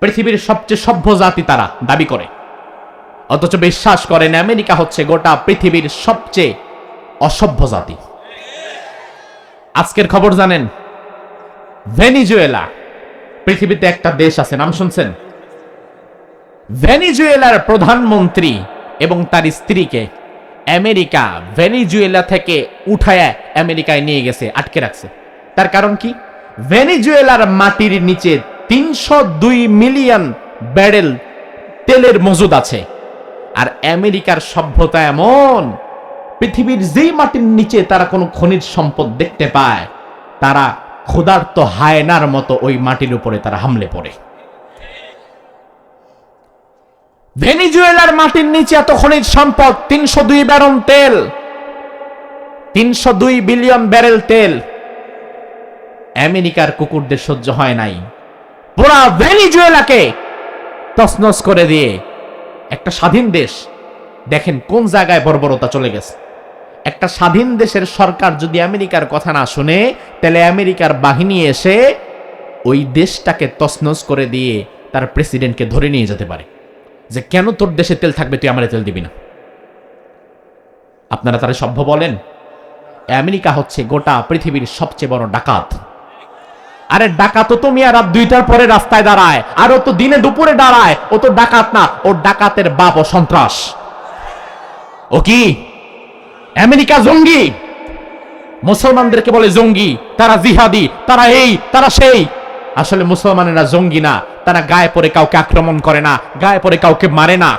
পৃথিবীর সবচেয়ে সভ্য জাতি তারা দাবি করে, অথচ বিশ্বাস করেন আমেরিকা হচ্ছে গোটা পৃথিবীর সবচেয়ে অসভ্য জাতি। আজকের খবর জানেন? ভেনিজুয়েলা, পৃথিবীতে একটা দেশ আছে, নাম শুনছেন? ভেনিজুয়েলার প্রধানমন্ত্রী এবং তার স্ত্রীকে আমেরিকা ভেনিজুয়েলা থেকে উঠায় আমেরিকায় নিয়ে গেছে, আটকে রাখছে। তার কারণ কি? ভেনিজুয়েলার মাটির নিচে 302 মিলিয়ন ব্যারেল তেলের মজুদ আছে। আর আমেরিকার সভ্যতা এমন, পৃথিবীর যেই মাটির নিচে তারা কোনো খনিজ সম্পদ দেখতে পায়, তারা ক্ষুধার্ত হায়নার মতো ওই মাটির উপরে তারা হামলে পড়ে। ভেনিজুয়েলার মাটির নিচে এত খনিজ সম্পদ, 302 ব্যারল তেল, 302 বিলিয়ন ব্যারেল তেল। আমেরিকার কুকুরদের সহ্য হয় নাই, পুরা ভেনিজুয়েলাকে তছনছ করে দিয়ে একটা স্বাধীন দেশ, দেখেন কোন জায়গায় বর্বরতা চলে গেছে। একটা স্বাধীন দেশের সরকার যদি আমেরিকার কথা না শুনে, তাহলে আমেরিকার বাহিনী এসে ওই দেশটাকে তছনছ করে দিয়ে তার প্রেসিডেন্টকে ধরে নিয়ে যেতে পারে, যে কেন তোর দেশে তেল থাকবে, তুই আমার তেল দিবি না। আপনারা তারা সভ্য বলেন? আমেরিকা হচ্ছে গোটা পৃথিবীর সবচেয়ে বড় ডাকাত। আরে ডাকাত তো মিয়া রাত 2টার পরে রাস্তায় দাঁড়ায়, আর ও তো দিনে দুপুরে দাঁড়ায়। ও তো ডাকাত না, ও ডাকাতের বাপ, ও সন্ত্রাস। ও কি? আমেরিকা জঙ্গি, মুসলমানদেরকে বলে জঙ্গি, তারা জিহাদি, তারা এই তারা সেই। আসলে মুসলমানেরা জঙ্গি না, তারা গায়ে পড়ে কাউকে আক্রমণ করে না, গায়ে পড়ে কাউকে মারে না।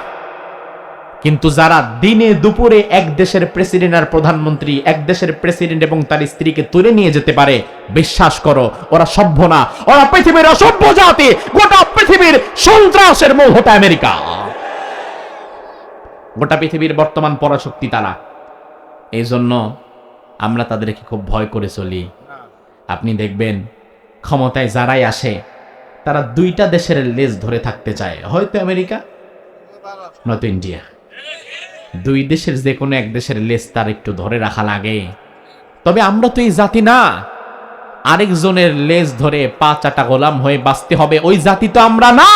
কিন্তু যারা দিনে দুপুরে এক দেশের প্রেসিডেন্ট আর প্রধানমন্ত্রী, এক দেশের প্রেসিডেন্ট এবং তার স্ত্রীকে তুলে নিয়ে যেতে পারে, বিশ্বাস করো ওরা সভ্য না, ওরা পৃথিবীর অসভ্য জাতি। গোটা পৃথিবীর সন্ত্রাসের মূল হতে আমেরিকা। গোটা পৃথিবীর বর্তমান পরাশক্তি তারা। এই জন্য আমরা তাদেরকে খুব ভয় করে চলি। আপনি দেখবেন ক্ষমতায় যারাই আসে, তারা 2টা দেশের লেজ ধরে থাকতে চায়, হয়তো আমেরিকা নয়তো ইন্ডিয়া। 2 দেশের যে কোনো এক দেশের লেজ তার একটু ধরে রাখা লাগে। তবে আমরা তো এই জাতি না, আরেকজনের লেজ ধরে পা চাটা গোলাম হয়ে বাঁচতে হবে, ওই জাতি তো আমরা না।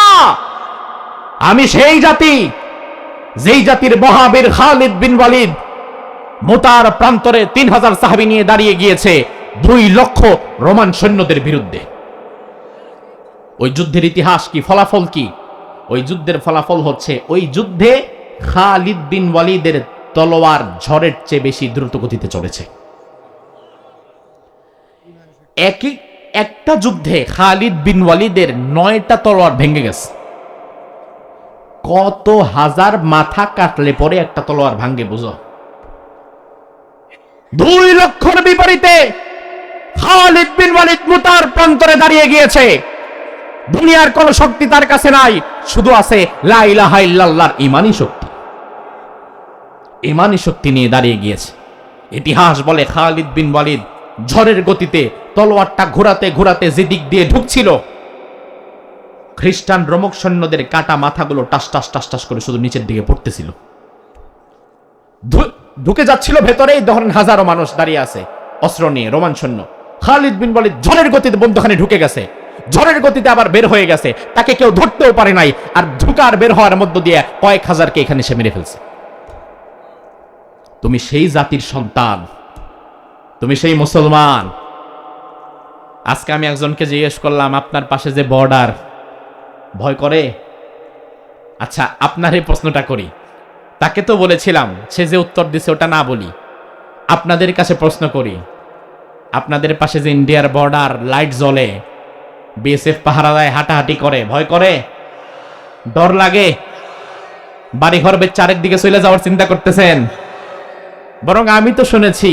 আমি সেই জাতি, যেই জাতির মহাবীর খালিদ বিন ওয়ালিদ মুতার প্রান্তরে 3000 সাহাবী নিয়ে দাঁড়িয়ে গিয়েছে 2 লক্ষ রোমান সৈন্যদের বিরুদ্ধে। ওই যুদ্ধের ইতিহাস কি, ফলাফল কি? ওই যুদ্ধের ফলাফল হচ্ছে, ওই যুদ্ধে খালিদ বিন ওয়ালিদের তলোয়ার ঝড়ের চেয়ে বেশি দ্রুত গতিতে চলেছে। একটা যুদ্ধে খালিদ বিন ওয়ালিদের 9টা তলোয়ার ভেঙে গেছে। কত হাজার মাথা কাটলে পরে একটা তলোয়ার ভাঙ্গে, বুঝো? 2 লক্ষর বিপরীতে খালিদ বিন ওয়ালিদ মুতার প্রান্তরে দাঁড়িয়ে গিয়েছে। দুনিয়ার কোন শক্তি তার কাছে নাই, শুধু আছে লা ইলাহা ইল্লাল্লাহর ঈমানি শক্তি। ঈমানি শক্তি নিয়ে দাঁড়িয়ে গিয়েছে। ইতিহাস বলে খালিদ বিন ওয়ালিদ ঝড়ের গতিতে তলোয়ারটা ঘোরাতে ঘোরাতে যে দিক দিয়ে ঢুকছিল, খ্রিস্টান রোমক সৈন্যদের কাটা মাথাগুলো টাস টাস টাস টাস করে শুধু নিচের দিকে পড়তেছিল। ঢুকে যাচ্ছিল ভেতরেই, ধরেন হাজারো মানুষ দাঁড়িয়ে আছে অস্ত্র নিয়ে, রোমান সৈন্য। খালিদ বিন ওয়ালিদ ঝড়ের গতিতে বন্দুকখানে ঢুকে গেছে, ঝড়ের গতিতে আবার বের হয়ে গেছে, তাকে কেউ ধরতেও পারে নাই। আর ঢুকার বের হওয়ার মধ্য দিয়ে কয়েক হাজারকে এখানে সে মেরে ফেলছে। তুমি সেই জাতির সন্তান, তুমি সেই মুসলমান। আজকে আমি একজনকে জিজ্ঞেস করলাম, আপনার পাশে যে বর্ডার, ভয় করে? আচ্ছা, আপনার এই প্রশ্নটা করি। তাকে তো বলেছিলাম, সে যে উত্তর দিছে ওটা না বলি। আপনাদের কাছে প্রশ্ন করি, আপনাদের পাশে যে ইন্ডিয়ার বর্ডার, লাইট জ্বলে, বিএসএফ পাহারা দেয়, হাঁটাহাঁটি করে, ভয় করে, ডর লাগে, বাড়িঘর বেচে আরেকদিকে চলে যাওয়ার চিন্তা করতেছেন? বরং আমি তো শুনেছি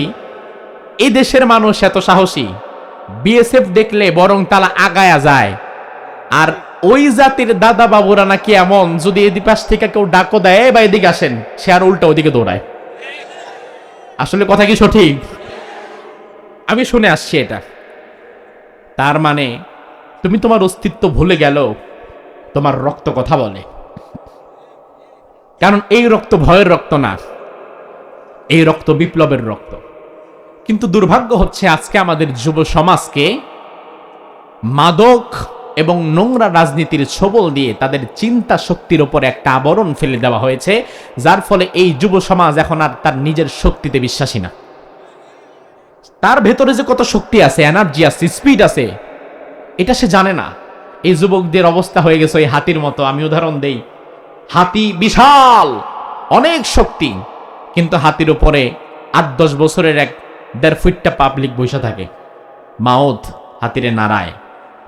এই দেশের মানুষ এত সাহসী, বিএসএফ দেখলে বরং তারা আগায়া যায়। আর ওই জাতির দাদা বাবুরা নাকি এমন, যদি এদিক পাশ থেকে কেউ ডাকো দেয় বা এদিকে আসেন, সে আর উল্টা ওদিকে দৌড়ায়। আসলে কথা কি সঠিক? আমি শুনে আসছি এটা। তার মানে তুমি তোমার অস্তিত্ব ভুলে গেল, তোমার রক্ত কথা বলে। কারণ এই রক্ত ভয়ের রক্ত না, এই রক্ত বিপ্লবের রক্ত। কিন্তু দুর্ভাগ্য হচ্ছে আজকে আমাদের যুব সমাজকে মাদক এবং নোংরা রাজনীতির ছোবল দিয়ে তাদের চিন্তা শক্তির উপর একটা আবরণ ফেলে দেওয়া হয়েছে, যার ফলে এই যুব সমাজ এখন আর তার নিজের শক্তিতে বিশ্বাসী না। তার ভেতরে যে কত শক্তি আছে, এনার্জি আছে, স্পিড আছে, এটা সে জানে না। এই যুবকদের অবস্থা হয়ে গেছে ওই হাতির মতো। আমি উদাহরণ দেই, হাতি বিশাল, অনেক শক্তি, কিন্তু হাতির উপরে 8-10 বছরের এক 1.5 ফুটটা পাবলিক বসে থাকে। মাউথ হাতিরে নাড়ায়।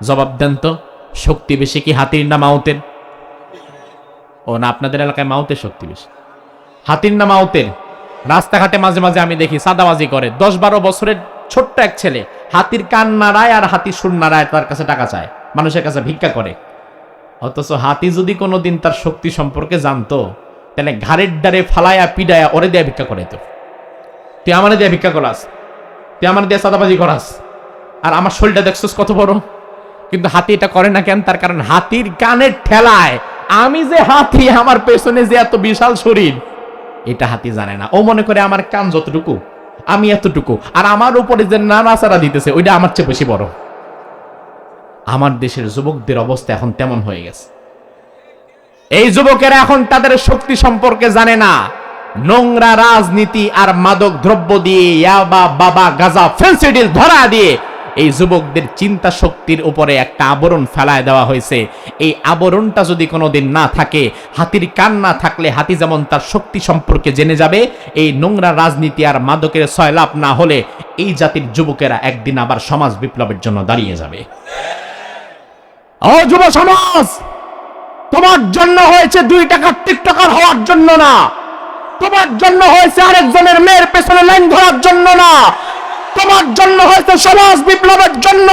জবাব দেন তো, শক্তি বেশি কি হাতির না মাউতের? ও না, আপনাদের এলাকায় মাউতের শক্তি বেশি, হাতির না মাউতের? রাস্তাঘাটে মাঝে মাঝে আমি দেখি সাদাবাজি করে 10-12 বছরের ছোট্ট এক ছেলে হাতির কান নাড়ায় আর হাতির সুর নাড়ায়, তার কাছে টাকা চায়, মানুষের কাছে ভিক্ষা করে। অথচ হাতি যদি কোনোদিন তার শক্তি সম্পর্কে জানতো, তাহলে ঘাড়ের ডারে ফালায়া পিডায়া ওরে দেয়া ভিক্ষা করে। তো তুই আমারে দেয়া ভিক্ষা করাস, তুই আমার দেয়া সাদাবাজি করাস, আর আমার শরীরটা দেখছিস কত বড়। কিন্তু হাতি এটা করে না কেন? তার কারণ হাতির কানের ঠেলায় আমি যে হাতি, আমার পেছনে যে এত বিশাল শরীর, এটা হাতি জানে না। ও মনে করে আমার কান যতটুকু, আমি এতটুকু, আর আমার উপরে যে নাড়াচাড়া দিতেছে ওইটা আমার চেয়ে বেশি বড়। আমার দেশের যুবকদের অবস্থা এখন তেমন হয়ে গেছে। এই যুবকেরা এখন তাদের শক্তি সম্পর্কে জানে না। নোংরা রাজনীতি আর মাদক দ্রব্য দিয়ে, ইয়াবা, বাবা, গাঁজা, ফেন্সিডিল ধরা দিয়ে এই যুবকদের চিন্তা শক্তির উপরে একটা আবরণ ফেলায় দেওয়া হয়েছে। এই আবরণটা যদি কোনোদিন না থাকে, হাতির কান না থাকলে হাতি যেমন তার শক্তি সম্পর্কে জেনে যাবে, এই নোংরা রাজনীতি আর মাদকের সয়লাভ না হলে এই জাতির যুবকেরা একদিন আবার সমাজ বিপ্লবের জন্য দাঁড়িয়ে যাবে। ও যুব সমাজ, তোমার জন্য হয়েছে 2 টাকার টিকটকার হওয়ার জন্য না, তোমার জন্য হয়েছে আরেকজনের মেয়ের পেছনে লাইন ধরার জন্য না, তোমার জন্য হয়েছে সমাজ বিপ্লবের জন্য।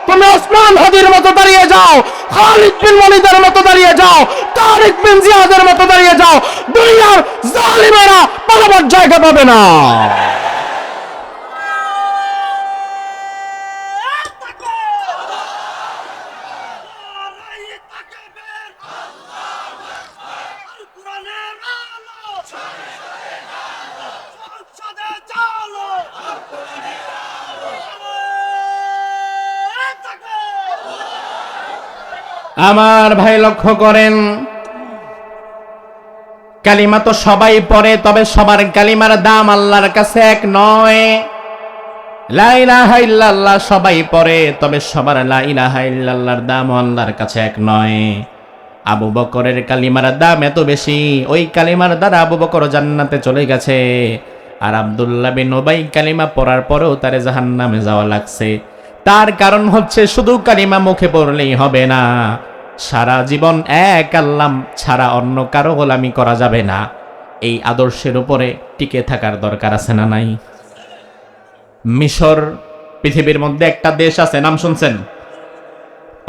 তুমি ওসমান হাদির মতো দাঁড়িয়ে যাও, খালিদ বিন ওয়ালিদের মতো দাঁড়িয়ে যাও, তারিক বিন জিয়াদের মতো দাঁড়িয়ে যাও। দুনিয়ার জালিমেরা পালাবার জায়গা পাবে না। আমার ভাই লক্ষ্য করেন, কালিমা তো সবাই পড়ে, তবে সবার কালিমার দাম আল্লাহর কাছে এক নয়। লা ইলাহা ইল্লাল্লাহ সবাই পড়ে, তবে সবার লা ইলাহা ইল্লাল্লাহর দাম আল্লাহর কাছে এক নয়। আবু বকরের কালিমার দাম এত বেশি, ওই কালিমার দ্বারা আবু বকর জান্নাতে চলে গেছে, আর আব্দুল্লাহ বিন উবাই কালিমা পড়ার পরেও তারে জাহান্নামে যাওয়া লাগছে। তার কারণ হচ্ছে শুধু কালিমা মুখে পড়লেই হবে না, সারা জীবন এক আল্লাহ ছাড়া অন্য কারো গোলামি করা যাবে না। এই আদর্শের উপরে টিকে থাকার দরকার আছে না নাই? মিশর পৃথিবীর মধ্যে একটা দেশ আছে, নাম শুনছেন?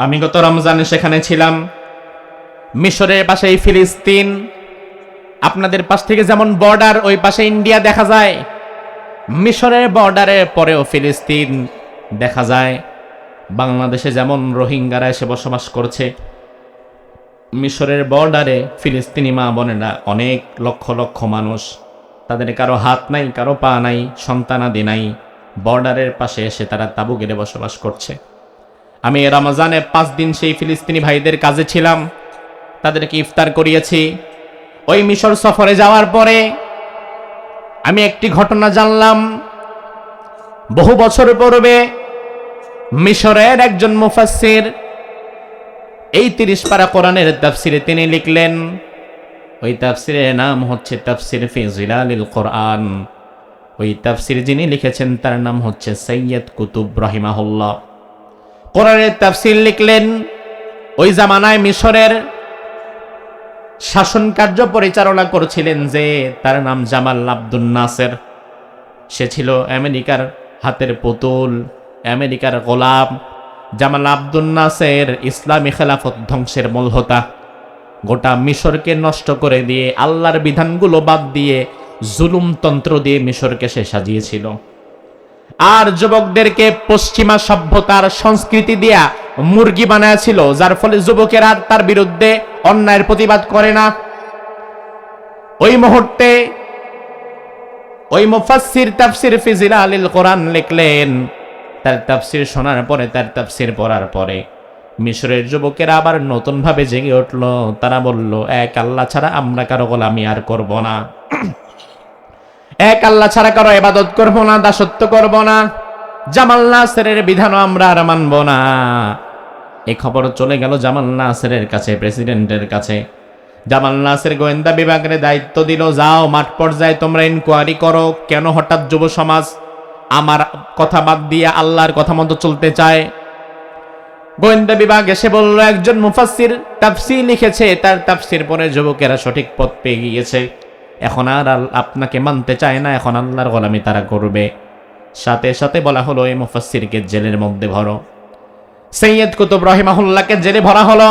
আমি গত রমজানে সেখানে ছিলাম। মিশরের পাশেই ফিলিস্তিন, আপনাদের পাশ থেকে যেমন বর্ডার, ওই পাশে ইন্ডিয়া দেখা যায়, মিশরের বর্ডারের পরেও ফিলিস্তিন দেখা যায়। বাংলাদেশে যেমন রোহিঙ্গারা এসে বসবাস করছে, মিশরের বর্ডারে ফিলিস্তিনি মা বোনেরা অনেক লক্ষ লক্ষ মানুষ, তাদের কারো হাত নাই, কারো পা নাই, সন্তানাদি নাই, বর্ডারের পাশে এসে তারা তাঁবু গেড়ে বসবাস করছে। আমি রমজানে 5 দিন সেই ফিলিস্তিনি ভাইদের কাজে ছিলাম, তাদেরকে ইফতার করিয়েছি। ওই মিশর সফরে যাওয়ার পরে আমি একটি ঘটনা জানলাম। বহু বছর পূর্বে মিশরের একজন মুফাসসির এই 30 পারা কোরআনের তাফসিরে তিনি লিখলেন। ওই তাফসিরের নাম হচ্ছে তাফসির ফি জিলালিল কোরআন। ওই তাফসির যিনি লিখেছেন তার নাম হচ্ছে সৈয়দ কুতুব রাহিমাহুল্লাহ। কোরআনের তাফসির লিখলেন। ওই জামানায় মিশরের শাসন কার্য পরিচালনা করেছিলেন যে, তার নাম জামাল আব্দুল নাসের। সে ছিল আমেরিকার হাতের পুতুল, আমেরিকার গোলাম। জামাল আব্দুল নাসের ইসলামী খেলাফত ধ্বংসের মূল হোতা। গোটা মিশরকে নষ্ট করে দিয়ে, আল্লাহর বিধানগুলো বাদ দিয়ে, জুলুমতন্ত্র দিয়ে মিশরকে সে সাজিয়েছিল। আর যুবকদেরকে পশ্চিমা সভ্যতার সংস্কৃতি দিয়া মুরগি বানায়াছিল, যার ফলে যুবকেরা তার বিরুদ্ধে অন্যায়ের প্রতিবাদ করে না। ওই মুহূর্তে ওই মুফাসসির তাফসির ফি জিলালিল কোরআন লিখলেন। তার তাফসির শোনার পরে, তার তাফসির পড়ার পরে মিশরের যুবকেরা আবার নতুন ভাবে জেগে উঠল। তারা বলল, এক আল্লাহ ছাড়া আমরা কারো গোলামি আর করব না, এক আল্লাহ ছাড়া কারো ইবাদত করব না, দাসত্ব করব না, জামাল নাসেরের বিধানও আমরা আর মানব না। এই খবর চলে গেল জামাল নাসেরের কাছে, প্রেসিডেন্টের কাছে। জামাল নাসের গোয়েন্দা বিভাগের দায়িত্ব দিল, যাও মাঠ পর্যায়ে তোমরা ইনকোয়ারি করো, কেন হঠাৎ যুব সমাজ আমার কথা বাদ দিয়ে আল্লাহর কথা মতো চলতে চায়। গোয়েন্দা বিভাগ এসে বলল, একজন মুফাসসির তাফসীর লিখেছে, তার তাফসীর পড়ে যুবকেরা সঠিক পথ পেয়ে গিয়েছে, এখন আর আপনাকে মানতে চায় না, এখন আল্লাহর গোলামি তারা করবে। সাথে সাথে বলা হলো, এই মুফাসসিরকে জেলের মধ্যে ভরো। সৈয়দ কুতুব রাহিমাহুল্লাহকে জেলে ভরা হলো,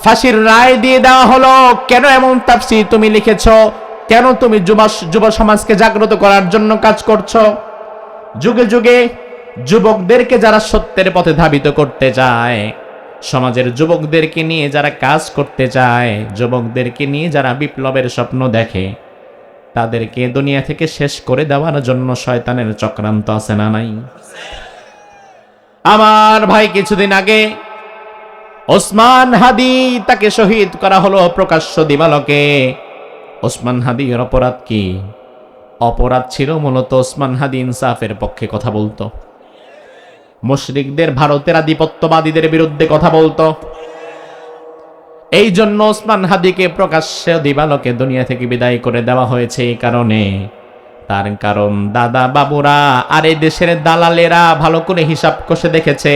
ফাঁসির রায় দিয়ে দেওয়া হলো। কেন এমন তাফসীর তুমি লিখেছো? কেন তুমি যুব সমাজকে জাগ্রত করার জন্য কাজ করছো? যুগে যুগে যুবকদেরকে যারা সত্যের পথে ধাবিত করতে চায়, সমাজের যুবকদেরকে নিয়ে যারা কাজ করতে চায়, যুবকদেরকে নিয়ে যারা বিপ্লবের স্বপ্ন দেখে, তাদেরকে দুনিয়া থেকে শেষ করে দেওয়ার জন্য শয়তানের চক্রান্ত আছে না নাই? আমার ভাই, কিছুদিন আগে ওসমান হাদি তাকে শহীদ করা হলো প্রকাশ্য দিবালোকে। ওসমান হাদির অপরাধ কি? অপরাধ ছিল মূলত ওসমান হাদি ইনসাফের পক্ষে কথা বলতো, মুশরিকদের, ভারতের আধিপত্যবাদীদের বিরুদ্ধে কথা বলতো। এই জন্য ওসমান হাদিকে প্রকাশ্য দিবালোকে দুনিয়া থেকে বিদায় করে দেওয়া হয়েছে। এই কারণে, তার কারণ দাদা বাবুরা আর এই দেশের দালালেরা ভালো করে হিসাব কষে দেখেছে,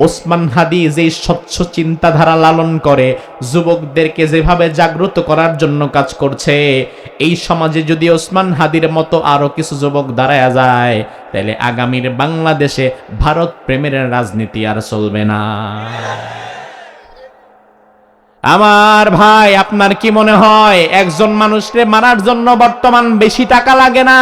ওসমান হাদি যে স্বচ্ছ চিন্তাধারা লালন করে, যুবকদেরকে যেভাবে জাগ্রত করার জন্য কাজ করছে, এই সমাজে যদি ওসমান হাদির মতো আরো কিছু যুবক দাঁড়ায় যায়, তাহলে আগামীর বাংলাদেশে ভারত প্রেমের রাজনীতি আর চলবে না। আমার ভাই, আপনার কি মনে হয় একজন মানুষকে মারার জন্য বর্তমান বেশি টাকা লাগে না?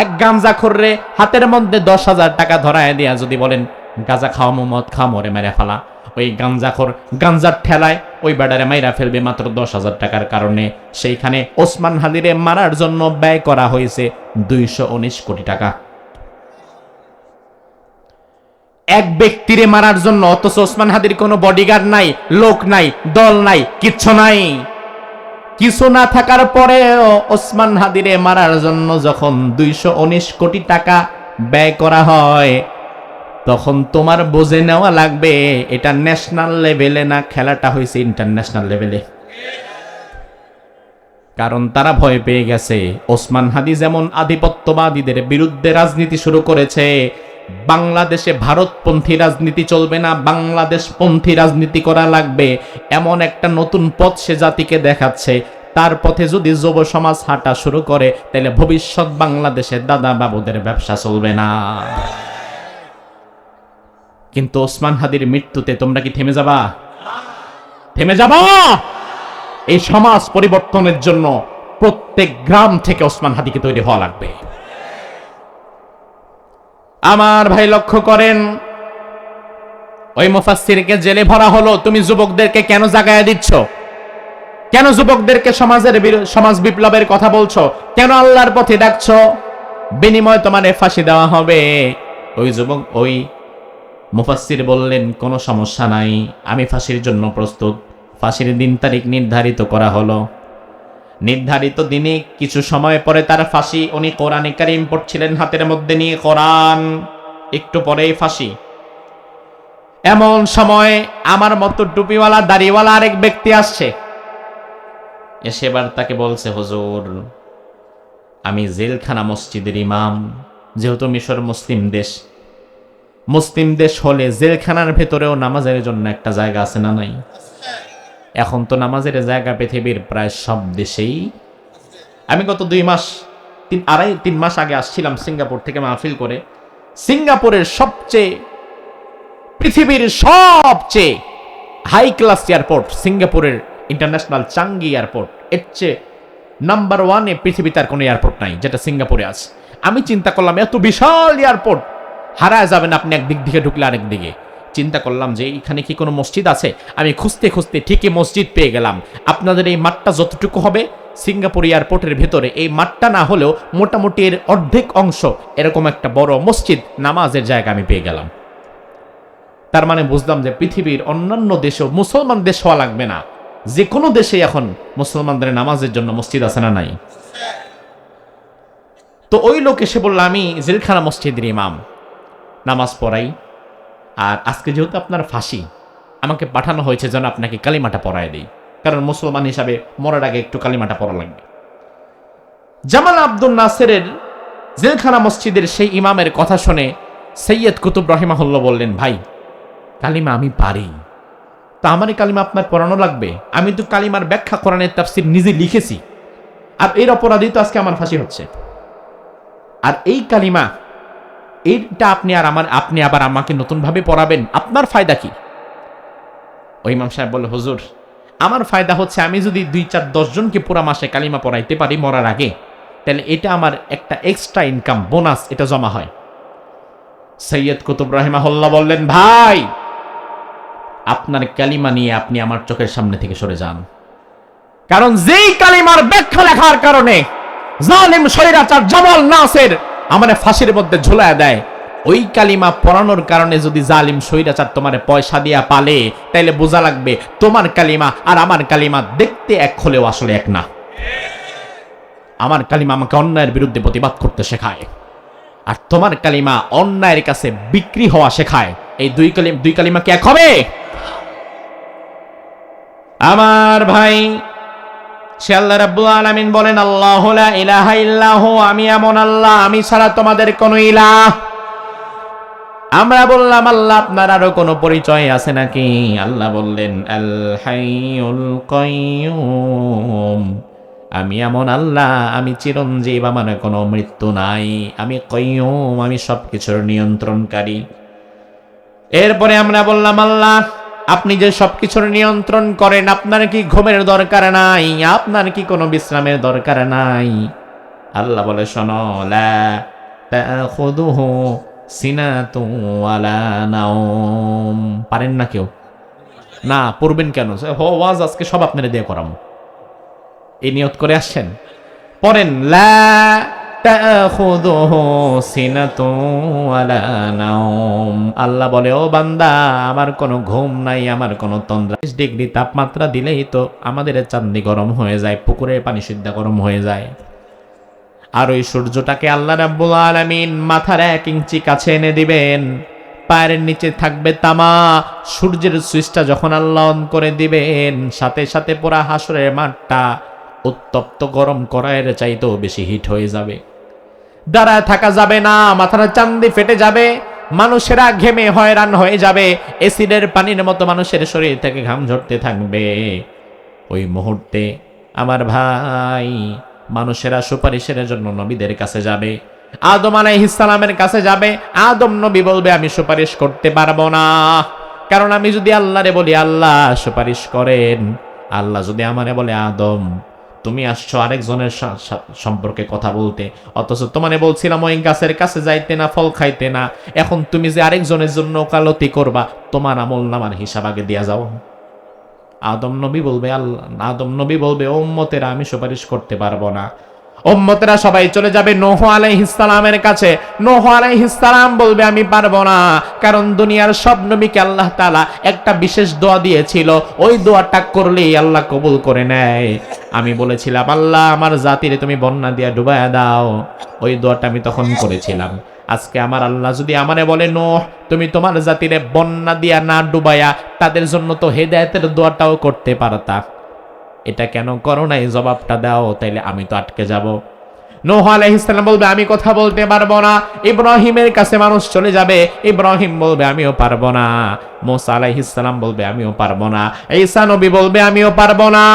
এক গাঁজাখোররে হাতের মধ্যে 10,000 টাকা ধরায় দিয়া যদি বলেন, গাঁজা খাওয়া মদ খাওয়া, মরে মেরে ফেলা, ওই গাঁজাখোর গাঁজার ঠেলায় ওই বেডারে মাইরা ফেলবে মাত্র 10,000 টাকার কারণে। সেইখানে ওসমান হাদিরে মারার জন্য ব্যয় করা হয়েছে 219 কোটি টাকা, এক ব্যক্তিরে মারার জন্য। অথচ ওসমান হাদির কোনো বডিগার্ড নাই, লোক নাই, দল নাই, কিচ্ছু নাই। কিছু না থাকার পরেও ওসমান হাদিরে মারার জন্য যখন 219 কোটি টাকা ব্যয় করা হয়, তখন তোমার বুঝে নেওয়া লাগবে এটা ন্যাশনাল লেভেলে না, খেলাটা হয়েছে ইন্টারন্যাশনাল লেভেলে। কারণ তারা ভয় পেয়ে গেছে, ওসমান হাদি যেমন আধিপত্যবাদীদের বিরুদ্ধে রাজনীতি শুরু করেছে, বাংলাদেশে ভারতপন্থী রাজনীতি চলবে না, বাংলাদেশপন্থী রাজনীতি করা লাগবে, এমন একটা নতুন পথ সে জাতিকে দেখাচ্ছে। তার পথে যদি যুব সমাজ হাঁটা শুরু করে, তাহলে ভবিষ্যৎ বাংলাদেশে দাদা বাবুদের ব্যবসা চলবে না। কিন্তু ওসমান হাদির মৃত্যুতে তোমরা কি থেমে যাবা? থেমে যাবা? এই সমাজ পরিবর্তনের জন্য প্রত্যেক গ্রাম থেকে ওসমান হাদিকে তৈরি হওয়া লাগবে। আমার ভাই, লক্ষ্য করেন, ওই মুফাসসিরকে জেলে ভরা হলো। তুমি যুবকদেরকে কেন জাগায়া দিচ্ছ? কেন যুবকদেরকে সমাজ বিপ্লবের কথা বলছো? কেন আল্লাহর পথে ডাকছো? বিনিময় তোমার ফাঁসি দেওয়া হবে। ওই যুবক, ওই মুফাসসির বললেন, কোনো সমস্যা নাই, আমি ফাঁসির জন্য প্রস্তুত। ফাঁসির দিন তারিখ নির্ধারিত করা হলো। নির্ধারিত দিনে কিছু সময় পরে তার ফাঁসি। উনি কোরআনে কারীম পড়ছিলেন হাতের মধ্যে নিয়ে, কোরআন, একটু পরেই ফাঁসি। এমন সময় আমার মতো টুপিওয়ালা দাড়িওয়ালা আরেক ব্যক্তি আসছে, এসে এবার তাকে বলছে, হুজুর আমি জেলখানা মসজিদের ইমাম। যেহেতু মিশর মুসলিম দেশ হলে জেলখানার ভেতরেও নামাজের জন্য একটা জায়গা আছে না নাই? এখন তো নামাজের জায়গা পৃথিবীর প্রায় সব দেশেই। আমি গত 3 মাস আগে আসছিলাম সিঙ্গাপুর থেকে মাহফিল করে। সিঙ্গাপুরের পৃথিবীর সবচেয়ে হাই ক্লাস এয়ারপোর্ট সিঙ্গাপুরের ইন্টারন্যাশনাল চাঙ্গি এয়ারপোর্ট। এর চেয়ে নাম্বার 1-এ পৃথিবীতে আর কোনো এয়ারপোর্ট নাই যেটা সিঙ্গাপুরে আছে। আমি চিন্তা করলাম এত বিশাল এয়ারপোর্ট, হারায় যাবেন আপনি একদিক দিকে ঢুকলে আরেক দিকে। চিন্তা করলাম যে এখানে কি কোনো মসজিদ আছে। আমি খুঁজতে খুঁজতে ঠিকই মসজিদ পেয়ে গেলাম। আপনাদের এই মাঠটা যতটুকু হবে সিঙ্গাপুর এয়ারপোর্টের ভেতরে, এই মাঠটা না হলেও মোটামুটি এর অর্ধেক অংশ এরকম একটা বড় মসজিদ, নামাজের জায়গা আমি পেয়ে গেলাম। তার মানে বুঝলাম যে পৃথিবীর অন্যান্য দেশেও, মুসলমান দেশ হওয়া লাগবে না, যে কোনো দেশে এখন মুসলমানদের নামাজের জন্য মসজিদ আছে না নাই? তো ওই লোক এসে বলল, আমি জেলখানা মসজিদের ইমাম, নামাজ পড়াই। আর আজকে যেহেতু আপনার ফাঁসি, আমাকে পাঠানো হয়েছে যেন আপনাকে কালিমাটা পড়ায় দেই, কারণ মুসলমান হিসাবে মরার আগে একটু কালিমাটা পড়া লাগবে। জামাল আব্দুল নাসেরের জেলখানা মসজিদের সেই ইমামের কথা শুনে সৈয়দ কুতুব রহিমাহুল্লাহ বললেন, ভাই কালিমা আমি পারি, তা আমার এই কালিমা আপনার পড়ানো লাগবে? আমি তো কালিমার ব্যাখ্যা কোরআনের তাফসীর নিজে লিখেছি, আর এর অপরাধী তো আজকে আমার ফাঁসি হচ্ছে। আর এই কালিমা এইটা আপনি আবার আমাকে নতুন ভাবে পড়াবেন, আপনার ফায়দা কি? ওই ইমাম সাহেব বলল, হুজুর আমার ফায়দা হচ্ছে আমি যদি 2-4-10 জনকে পুরা মাসে কালিমা পড়াইতে পারি মরার আগে, তাহলে এটা আমার একটা এক্সট্রা ইনকাম, বোনাস, এটা জমা হয়। সৈয়দ কুতুব রহিমাহুল্লাহ বললেন, ভাই আপনার কালিমা নিয়ে আপনি আমার চোখের সামনে থেকে সরে যান, কারণ যেই কালিমার ব্যাখ্যা লেখার কারণে জালিম স্বৈরাচার জামাল নাসের আমারে ফাঁসির মধ্যে ঝুলায় দেয়, ওই কালিমা পড়ানোর কারণে যদি জালিম স্বৈরাচার তোমারে পয়সা দিয়া পালে, তাইলে বোঝা লাগবে তোমার কালিমা আর আমার কালিমা দেখতে এক হলেও আসলে এক না। আমার কালিমা আমাকে অন্যায়ের বিরুদ্ধে প্রতিবাদ করতে শেখায়, আর তোমার কালিমা অন্যায়ের কাছে বিক্রি হওয়া শেখায়। এই দুই কালিমা কি এক হবে? আমার ভাই, সে আল্লাহ রাব্বুল আলামিন বলেন, আল্লাহু লা ইলাহা ইল্লাহু, আমি এমন আল্লাহ, আমি ছাড়া তোমাদের কোনো ইলাহ। আমরা বললাম, আল্লাহ আপনার আরো কোনো পরিচয় আছে নাকি? আল্লাহ বললেন, আল হাইয়ুল কাইয়ুম, আমি এমন আল্লাহ, আমি চিরঞ্জীব, আমার কোনো মৃত্যু নাই, আমি কাইয়ুম, আমি সবকিছুর নিয়ন্ত্রণকারী। এরপরে আমরা বললাম, আল্লাহ আপনি যে সবকিছুর নিয়ন্ত্রণ করেন, আপনার কি ঘুমের দরকার নাই? আপনার কি কোনো বিশ্রামের দরকার নাই? আল্লাহ বলে, শোনো, লা তাখুযুহু সিনাতুন ওয়ালা নাওম। পারেন না কেউ? না পড়বেন কেন? ওয়াজ আজকে সব আপনারা দিয়ে করাবো, এই নিয়ত করে আসছেন, পড়েন, লা তাখুযুহু সিনাতুন ওয়ালা নাওম। আল্লাহ বলে, ও বান্দা, আমার কোনো ঘুম নাই, আমার কোনো তন্দ্রা। 30 ডিগ্রি তাপমাত্রা দিলেই তো আমাদের চাঁদনি গরম হয়ে যায়, পুকুরের পানি সিদ্ধা গরম হয়ে যায়। আর ওই সূর্যটাকে আল্লাহ রাব্বুল আলামিন মাথার 1 ইঞ্চি কাছে এনে দিবেন, পায়ের নিচে থাকবে তামা। সূর্যের সুইচটা যখন আল্লাহ অন করে দিবেন, সাথে সাথে পুরা হাসরের মাঠটা উত্তপ্ত গরম কড়াইয়ের চাইতেও বেশি হিট হয়ে যাবে। দাঁড়ায় থাকা যাবে না, মাথার চান্দি ফেটে যাবে, মানুষেরা ঘেমে হয়রান হয়ে যাবে, এসিডের পানির মতো মানুষের শরীর থেকে ঘাম ঝরতে থাকবে। ওই মুহূর্তে আমার ভাই, মানুষেরা সুপারিশের জন্য নবীদের কাছে যাবে, আদম আলাইহিস সালামের কাছে যাবে। আদম নবী বলবে, আমি সুপারিশ করতে পারবো না, কারণ আমি যদি আল্লাহরে বলি আল্লাহ সুপারিশ করেন, আল্লাহ যদি আমারে বলে আদম তুমি আসছো আরেকজনের সম্পর্কে কথা বলতে, অথচ তোমারে বলছিলাম ওই গাছের কাছে যাইতে না, ফল খাইতে না, এখন তুমি যে আরেকজনের জন্য ওকালতি করবা, তোমার আমলনামার হিসাব আগে দিয়া যাও। আদম নবী বলবে ও উম্মতেরা, আমি সুপারিশ করতে পারবো না। উম্মতেরা সবাই চলে যাবে নূহ আলাইহিস সালামের কাছে। নূহ আলাইহিস সালাম বলবে, আমি পারবো না, কারণ দুনিয়ার সব নবীকে আল্লাহ তাআলা একটা বিশেষ দোয়া দিয়েছিল, ওই দোয়াটা করলেই আল্লাহ কবুল করে নেয়। আমি বলেছিলাম, আল্লাহ আমার জাতিরে তুমি বন্যা দিয়া ডুবায়া দাও, ওই দোয়াটা আমি তখন করেছিলাম। আজকে আমার আল্লাহ যদি আমারে বলে নূহ তুমি তোমার জাতিরে বন্যা দিয়া না ডুবাইয়া তাদের জন্য তো হেদায়েতের দোয়াটাও করতে পারতা, এটা কেন করো নাই? জবাবটা দাও, তাইলে আমি তো আটকে যাব। নূহ আলাইহিস সালাম বলবে আমি কথা বলতে পারবো না। ইব্রাহিমের কাছে মানুষ চলে যাবে, ইব্রাহিম বলবে আমিও পারবো না। মুসা আলাইহিস সালাম বলবে আমিও পারবো না। ঈসা নবী বলবে আমিও পারবো না।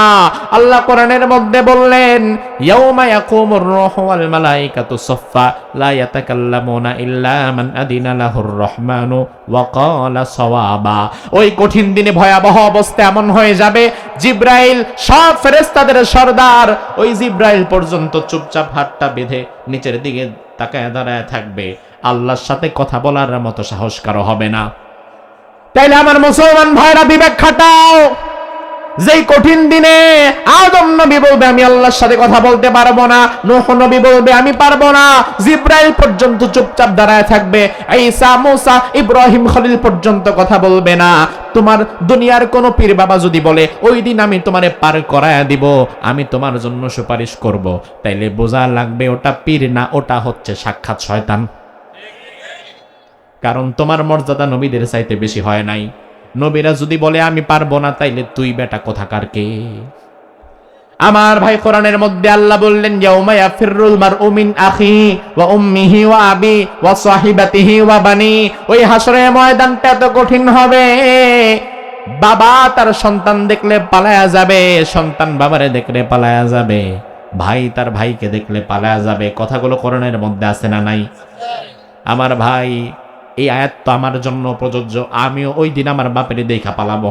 আল্লাহ কোরআনের মধ্যে বললেন ইয়াউমা ইয়াকুমুর রূহু ওয়াল মালাইকাতু সাফফা লা ইয়াতাকাল্লামুনা ইল্লা মান আদিনা লাহুর রহমানু ওয়া ক্বালা সাওয়াবা। ওই কঠিন দিনে ভয়াবহ অবস্থা এমন হয়ে যাবে, জিব্রাইল সব ফেরেশতাদের সরদার, ওই জিব্রাইল পর্যন্ত চুপচাপ হাতটা বেঁধে নিচের দিকে তাকায় দাঁড়ায় থাকবে। আল্লাহর সাথে কথা বলার মতো সাহস কারো হবে না। তাইলে আমার মুসলমান ভাইরা বিবেক খাটাও। যেই কঠিন দিনে আদম নবী বলবে আমি আল্লাহর সাথে কথা বলতে পারবো না, নূহ নবী বলবে আমি পারবো না, জিব্রাইল পর্যন্ত চুপচাপ দাঁড়ায় থাকবে, ঈসা মুসা ইব্রাহিম খলিল পর্যন্ত কথা বলবে না। তোমার দুনিয়ার কোন পীর বাবা যদি বলে ওই দিন আমি তোমারে পার করায়া দিব, আমি তোমার জন্য সুপারিশ করব, তাইলে বোঝা লাগবে ওটা পীর না, ওটা হচ্ছে সাক্ষাৎ শয়তান। কারণ তোমার মর্যাদা নবীদের চাইতে বেশি হয় নাই। নবীরা যদি বলে আমি পারবো না, তাইলে তুই বেটা কোথাকার কে? আমার ভাই কোরআনের মধ্যে আল্লাহ বললেন ইয়াউমা ইয়াফিরুল মারউ মিন আখিহি ওয়া উম্মিহি ওয়া আবি ওয়া সাহিবাতিহি ওয়া বানি। ওই হাসরের ময়দানটা এত কঠিন হবে, বাবা তার সন্তান দেখলে পালায়া যাবে, সন্তান বাবারে দেখলে পালায়া যাবে, ভাই তার ভাইকে দেখলে পালায়া যাবে। কথাগুলো কোরআনের মধ্যে আছে না নাই? আমার ভাই এই আয়াত তো আমার জন্য প্রযোজ্য। আমিও ওই দিন আমার বাপের দেখা পালাবো।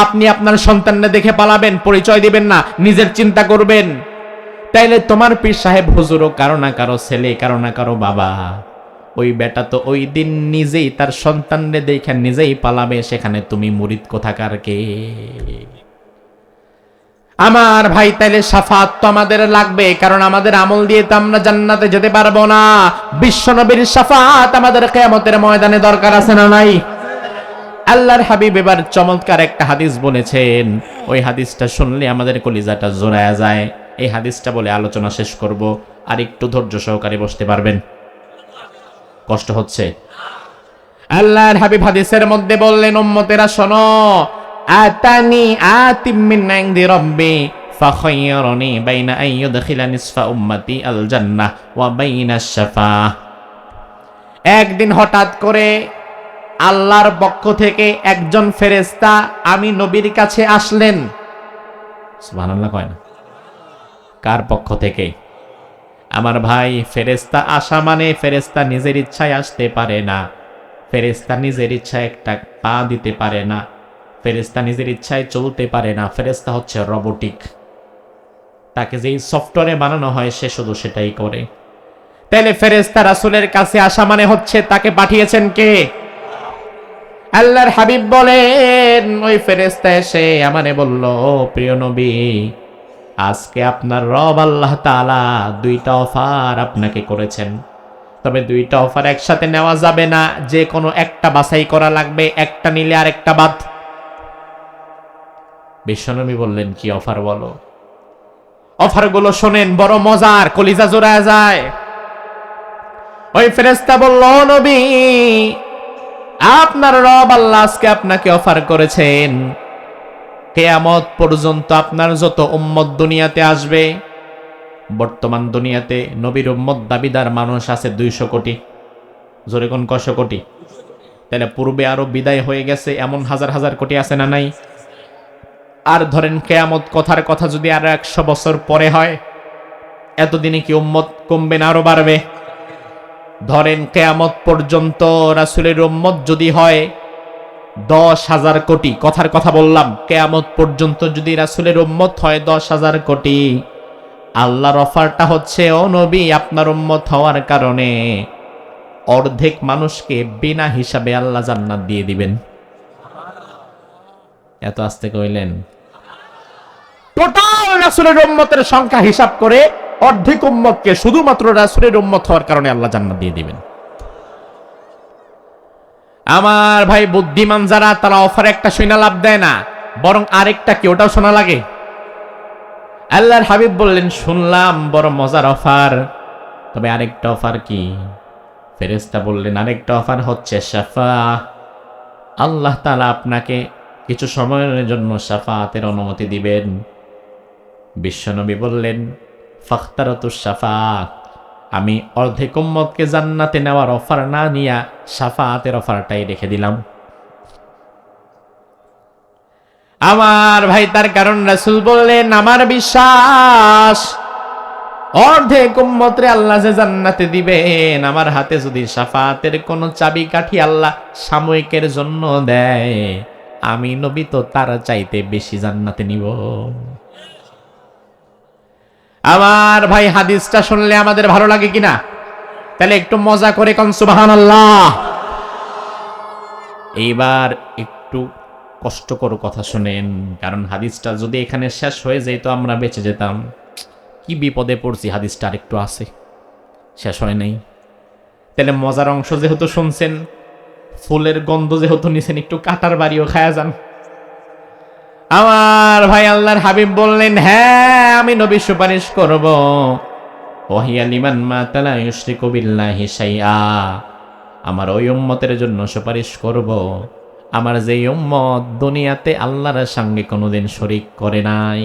আপনি আপনার সন্তানকে দেখে পালাবেন, পরিচয় দিবেন না, নিজের চিন্তা করবেন। তাইলে তোমার পীর সাহেব হুজুরও কারো না কারো ছেলে, কারো না কারো বাবা। ওই বেটা তো ওই দিন নিজেই তার সন্তানকে দেখে নিজেই পালাবে, সেখানে তুমি মুরিদ কোথাকার কে? আমার ভাই তাইলে শাফাত তো আমাদের লাগবে, কারণ আমাদের আমল দিয়ে তো আমরা জান্নাতে যেতে পারবো না। বিশ্বনবীর শাফাত আমাদের কিয়ামতের ময়দানে দরকার আছে না নাই? আল্লাহর হাবিব এবার চমৎকার একটা হাদিস বলেছেন, ওই হাদিসটা শুনলে আমাদের কলিজাটা জোড়ায়া যায়। এই হাদিসটা বলে আলোচনা শেষ করব, আর একটু ধৈর্য সহকারে বসতে পারবেন? কষ্ট হচ্ছে? আল্লাহর হাবিব হাদিসের মধ্যে বললেন উম্মতেরা শোনো, আতানি আতিম মিন ইনদি রাব্বি ফাখায়্যারানি বাইনা আন ইউদখিলা নিসফা উম্মতি আল জান্নাহ ওয়া বাইনা আশ-শাফাআহ। একদিন হঠাৎ করে আল্লাহর পক্ষ থেকে একজন ফেরেশতা আমি নবীর কাছে আসলেন। সুবহানাল্লাহ কয় না? কার পক্ষ থেকে? আমার ভাই ফেরেশতা আসা মানে ফেরেশতা নিজের ইচ্ছায় আসতে পারে না, ফেরেশতা নিজের ইচ্ছায় একটা পা দিতে পারে না, ফেরেশতা নিজের ইচ্ছায় চলতে পারে না। ফেরেশতা হচ্ছে রোবটিক, তাকে যেই সফটওয়্যারে বানানো হয় সে শুধু সেটাই করে। তাহলে ফেরেশতা রাসূলের কাছে আসা মানে হচ্ছে তাকে পাঠিয়েছেন কে? আল্লাহর হাবিব বলেন ওই ফেরেশতা এসে আমারে বলল, ও প্রিয় নবী, আজকে আপনার রব আল্লাহ তাআলা দুইটা অফার আপনাকে করেছেন, তবে দুইটা অফার একসাথে নেওয়া যাবে না, যে কোনো একটা বাছাই করা লাগবে, একটা নিলে আর একটা বাদ। বিশ্বনবী বললেন কি অফার বলো? অফারগুলো শোনেন, বড় মজার, কলিজা জোড়ায় যায়। ওই ফেরেশতা বলল, নবী আপনার রব আল্লাহ আজকে আপনাকে অফার করেছেন, কিয়ামত পর্যন্ত আপনার যত উম্মত দুনিয়াতে আসবে, বর্তমান দুনিয়াতে নবীর উম্মত দাবিদার মানুষ আছে 200 কোটি। জোরে কোন কয়শো কোটি? তাহলে পূর্বে আরো বিদায় হয়ে গেছে এমন হাজার হাজার কোটি আছে না নাই? আর ধরেন কিয়ামত কথার কথা যদি আরো 100 বছর পরে হয়, এতদিনে কি উম্মত কমবে না আরো বাড়বে? ধরেন কিয়ামত পর্যন্ত রাসূলের উম্মত যদি হয় 10,000 কোটি, কথার কথা বললাম, কিয়ামত পর্যন্ত যদি রাসূলের উম্মত হয় 10,000 কোটি, আল্লাহর অফারটা হচ্ছে ও নবী আপনার উম্মত হওয়ার কারণে অর্ধেক মানুষকে বিনা হিসাবে আল্লাহ জান্নাত দিয়ে দিবেন। এত আস্তে কইলেন? টোটাল রাসূলের উম্মতের সংখ্যা হিসাব করে অর্ধেক উম্মতকে শুধুমাত্র রাসূলের উম্মত হওয়ার কারণে আল্লাহ জান্নাত দিয়ে দিবেন। আমার ভাই বুদ্ধিমান যারা, তারা অফার একটা শুনে লাভ দেয় না, বরং আরেকটা কি ওটাও শোনা লাগে। আল্লাহর হাবিব বললেন শুনলাম বড় মজার অফার, তবে আরেকটা অফার কি? ফেরেশতা বললেন, আরেকটা অফার হচ্ছে শাফা। আল্লাহ তাআলা আপনাকে কিছু সময়ের জন্য শাফাতের অনুমতি দিবেন। বিশ্বনবী বললেন, ফাখতারাতুশ শাফা, আমি অর্ধেক উম্মতকে জান্নাতে নেওয়ার অফার না নিয়া শাফাতের অফারটাই রেখে দিলাম। আমার ভাই, তার কারণ রাসূল বললেন, আমার বিশ্বাস অর্ধেক উম্মতরে আল্লাহ যে জান্নাতে দিবেন, আমার হাতে যদি শাফাতের কোনো চাবিকাঠি আল্লাহ সাময়িকের জন্য দেয়, আমি নবী তো তার চাইতে বেশি জান্নাতে নিব। আমার ভাই, হাদিসটা শুনলে আমাদের ভালো লাগে কিনা? তাহলে একটু মজা করে কোন সুবহানাল্লাহ। এইবার একটু কষ্টকর কথা শুনেন, কারণ হাদিসটা যদি এখানে শেষ হয়ে যেত আমরা বেঁচে যেতাম। কি বিপদে পড়ছি, হাদিসটা আরেকটু আছে, শেষ হয় নাই। তাহলে মজার অংশ যেহেতু শুনছেন, ফুলের গন্ধ যেহেতু নিছেন, একটু কাটার বাড়িও খায়া যান। আমার ভাই, আল্লাহর হাবিব বললেন, হ্যাঁ আমি নবী সুপারিশ করব। ওয়াহিয়া লিমান মাতা লা ইউশরিকু বিল্লাহি শাইআ, আমার ওই উম্মতের জন্য সুপারিশ করব, আমার যে উম্মত দুনিয়াতে আল্লাহর সঙ্গে কোনোদিন শরীক করে নাই।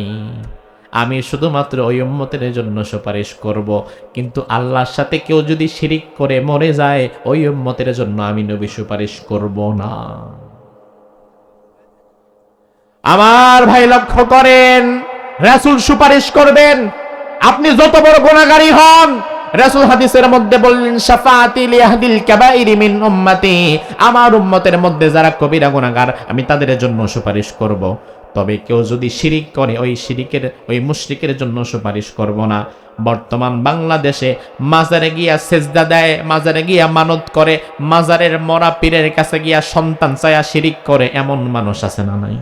আমি শুধুমাত্র ওই উম্মতের জন্য সুপারিশ করব, কিন্তু আল্লাহর সাথে কেউ যদি শিরিক করে মরে যায়, ওই উম্মতের জন্য আমি নবী সুপারিশ করব না। আমার ভাই, লক্ষ্য করেন, রাসূল সুপারিশ করবেন, আপনি যত বড় গুনাহগারী হন। রাসূল হাদিসের মধ্যে বললেন, শাফাআতি লিআহদিল কাবাইরি মিন উম্মতি, আমার উম্মতের মধ্যে যারা কবিরা গুনাহগার, আমি তাদের জন্য সুপারিশ করব। তবে কেউ যদি শিরিক করে, ওই মুশরিকের জন্য সুপারিশ করব না। বর্তমান বাংলাদেশে মাজারে গিয়া সেজদা দেয়, মাজারে গিয়া মানত করে, মাজারের মরা পীরের কাছে গিয়া সন্তান চায়া শিরিক করে, এমন মানুষ আছে না নাই?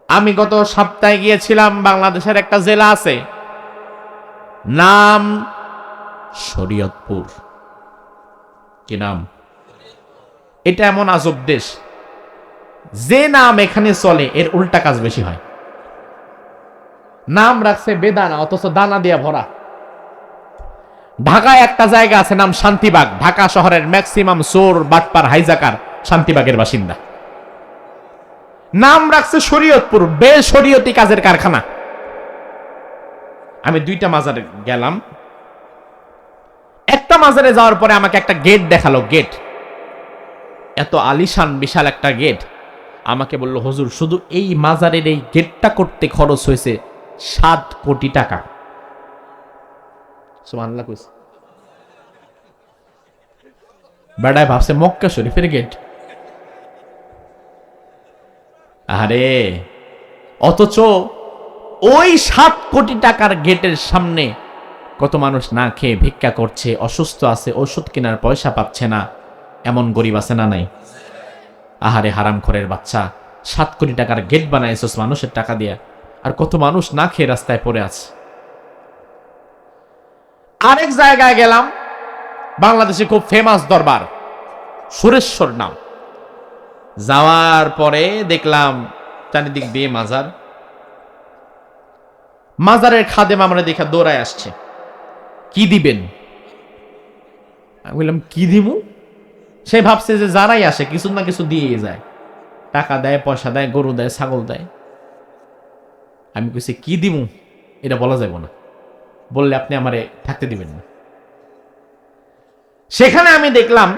আমি গত সপ্তাহে গিয়েছিলাম, বাংলাদেশের একটা জেলা আছে, নাম শরীয়তপুর। কি নাম? এটা এমন আজব দেশ, যে নাম এখানে চলে এর উল্টা কাজ বেশি হয়। নাম রাখছে বেদানা, অথচ দানা দিয়া ভরা। ঢাকায় একটা জায়গা আছে নাম শান্তিবাগ, ঢাকা শহরের ম্যাক্সিমাম চোর বাটপার হাইজাকার শান্তিবাগের বাসিন্দা। নাম রাখছে শরীয়তপুর, বেশরীয়তি কাজের কারখানা। আমি 2টা মাজারে গেলাম। একটা মাজারে যাওয়ার পরে আমাকে একটা গেট দেখালো, গেট এত আলিশান বিশাল একটা গেট। আমাকে বলল, হুজুর শুধু এই মাজারের এই গেটটা করতে খরচ হয়েছে 7 কোটি টাকা। সুবহানাল্লাহ কইছে। বেড়ায় ভাবছে মক্কা শরীফের গেট। আরে, অথচ ওই 7 কোটি টাকার গেটের সামনে কত মানুষ না খেয়ে ভিক্ষা করছে, অসুস্থ আছে, ওষুধ কেনার পয়সা পাচ্ছে না, এমন গরিব আছে না নাই? আহারে হারামখোরের বাচ্চা, 7 কোটি টাকার গেট বানাইছস মানুষের টাকা দিয়া, আর কত মানুষ না খেয়ে রাস্তায় পড়ে আছে। আরেক জায়গায় গেলাম, বাংলাদেশে খুব ফেমাস দরবার, সুরেশ্বর নাম। যাওয়ার পরে দেখলাম চারিদিক দিয়ে মাজার, মাজারের খাদেম আমরা দেখা দৌড়ায় আসছে, কি দিবেন? আমি বললাম, কি দিমু? সে ভাবছে যে যারাই আসে কিছু না কিছু দিয়ে যায়, টাকা দেয়, পয়সা দেয়, গরু দেয়, ছাগল দেয়। আমি কইছি, কি দিমু এটা বলা যাবে না, বললে আপনি আমারে থাকতে দিবেন না। সেখানে আমি দেখলাম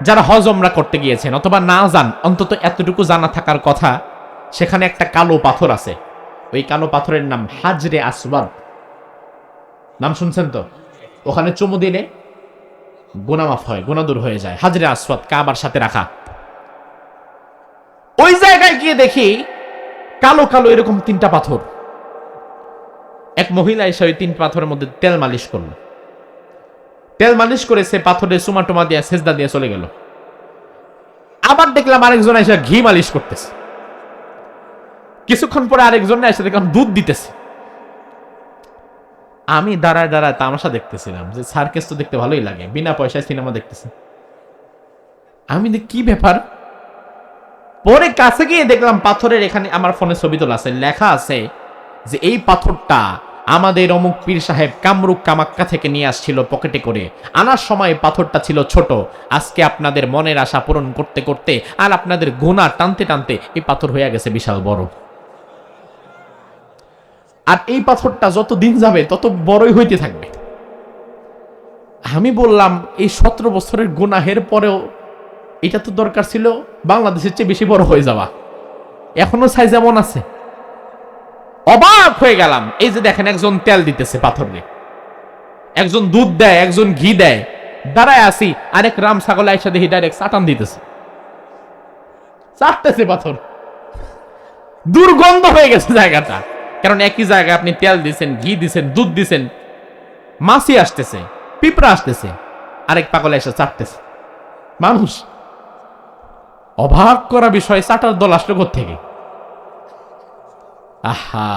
যারা হজ ওমরা করতে গিয়েছেন অথবা না যান, অন্তত এতটুকু জানা থাকার কথা, সেখানে একটা কালো পাথর আছে, ওই কালো পাথরের নাম হাজরে আসওয়াদ। নাম শুনছেন তো? ওখানে চুমু দিলে গুনাহ মাফ হয়, গুনাহ দূর হয়ে যায়। হাজরে আসওয়াদ কাবার সাথে রাখা। ওই জায়গায় গিয়ে দেখি কালো কালো এরকম 3টা পাথর। এক মহিলা এসে ওই 3 পাথরের মধ্যে তেল মালিশ করলো। তেল মালিশ করে সে পাথরের চুমা টুমা দিয়ে সেজদা দিয়ে চলে গেল। আবার দেখলাম আরেকজন এসে ঘি মালিশ করতেছে। কিছুক্ষণ পরে আরেকজন এসে দেখলাম দুধ দিতেছে। আমি দাঁড়ায় দাঁড়ায় তামাশা দেখতেছিলাম, যে সার্কেস তো দেখতে ভালোই লাগে, বিনা পয়সায় সিনেমা দেখতেছে। আমি কি ব্যাপার? পরে কাছে গিয়ে দেখলাম পাথরের এখানে, আমার ফোনে ছবি তোলা আছে, লেখা আছে যে এই পাথরটা আমাদের অমুক পীর সাহেব কামরুক কামাক্কা থেকে নিয়ে আসছিল পকেটে করে, আনার সময় পাথরটা ছিল ছোট, আজকে আপনাদের মনের আশা পূরণ করতে করতে আর আপনাদের গুনাহ টানতে টানতে এই পাথর হয়ে গেছে বিশাল বড়। আর এই পাথরটা যত দিন যাবে তত বড়ই হইতে থাকবে। আমি বললাম এই 17 বছরের গুনাহের পরেও এটা তো দরকার ছিল বাংলাদেশের চেয়ে বেশি বড় হয়ে যাওয়া, এখনো সাইজ এমন আছে। অবাক হয়ে গেলাম। এই যে দেখেন, একজন তেল দিতেছে পাথরে, একজন দুধ দেয়, একজন ঘি দেয়, দাঁড়ায় আসি, আরেক রাম ছাগল আইসা দেখি ডাইরেক্ট চাটান দিতেছে, চাটতেছে পাথর। দুর্গন্ধ হয়ে গেছে জায়গাটা, কারণ একই জায়গায় আপনি তেল দিছেন, ঘি দিছেন, দুধ দিছেন, মাছি আসতেছে, পিঁপড়া আসতেছে, আরেক পাগল এসে চাটতেছে। মানুষ অবাক করা বিষয়, চাটার দল আসলো কোত্থেকে? আহা,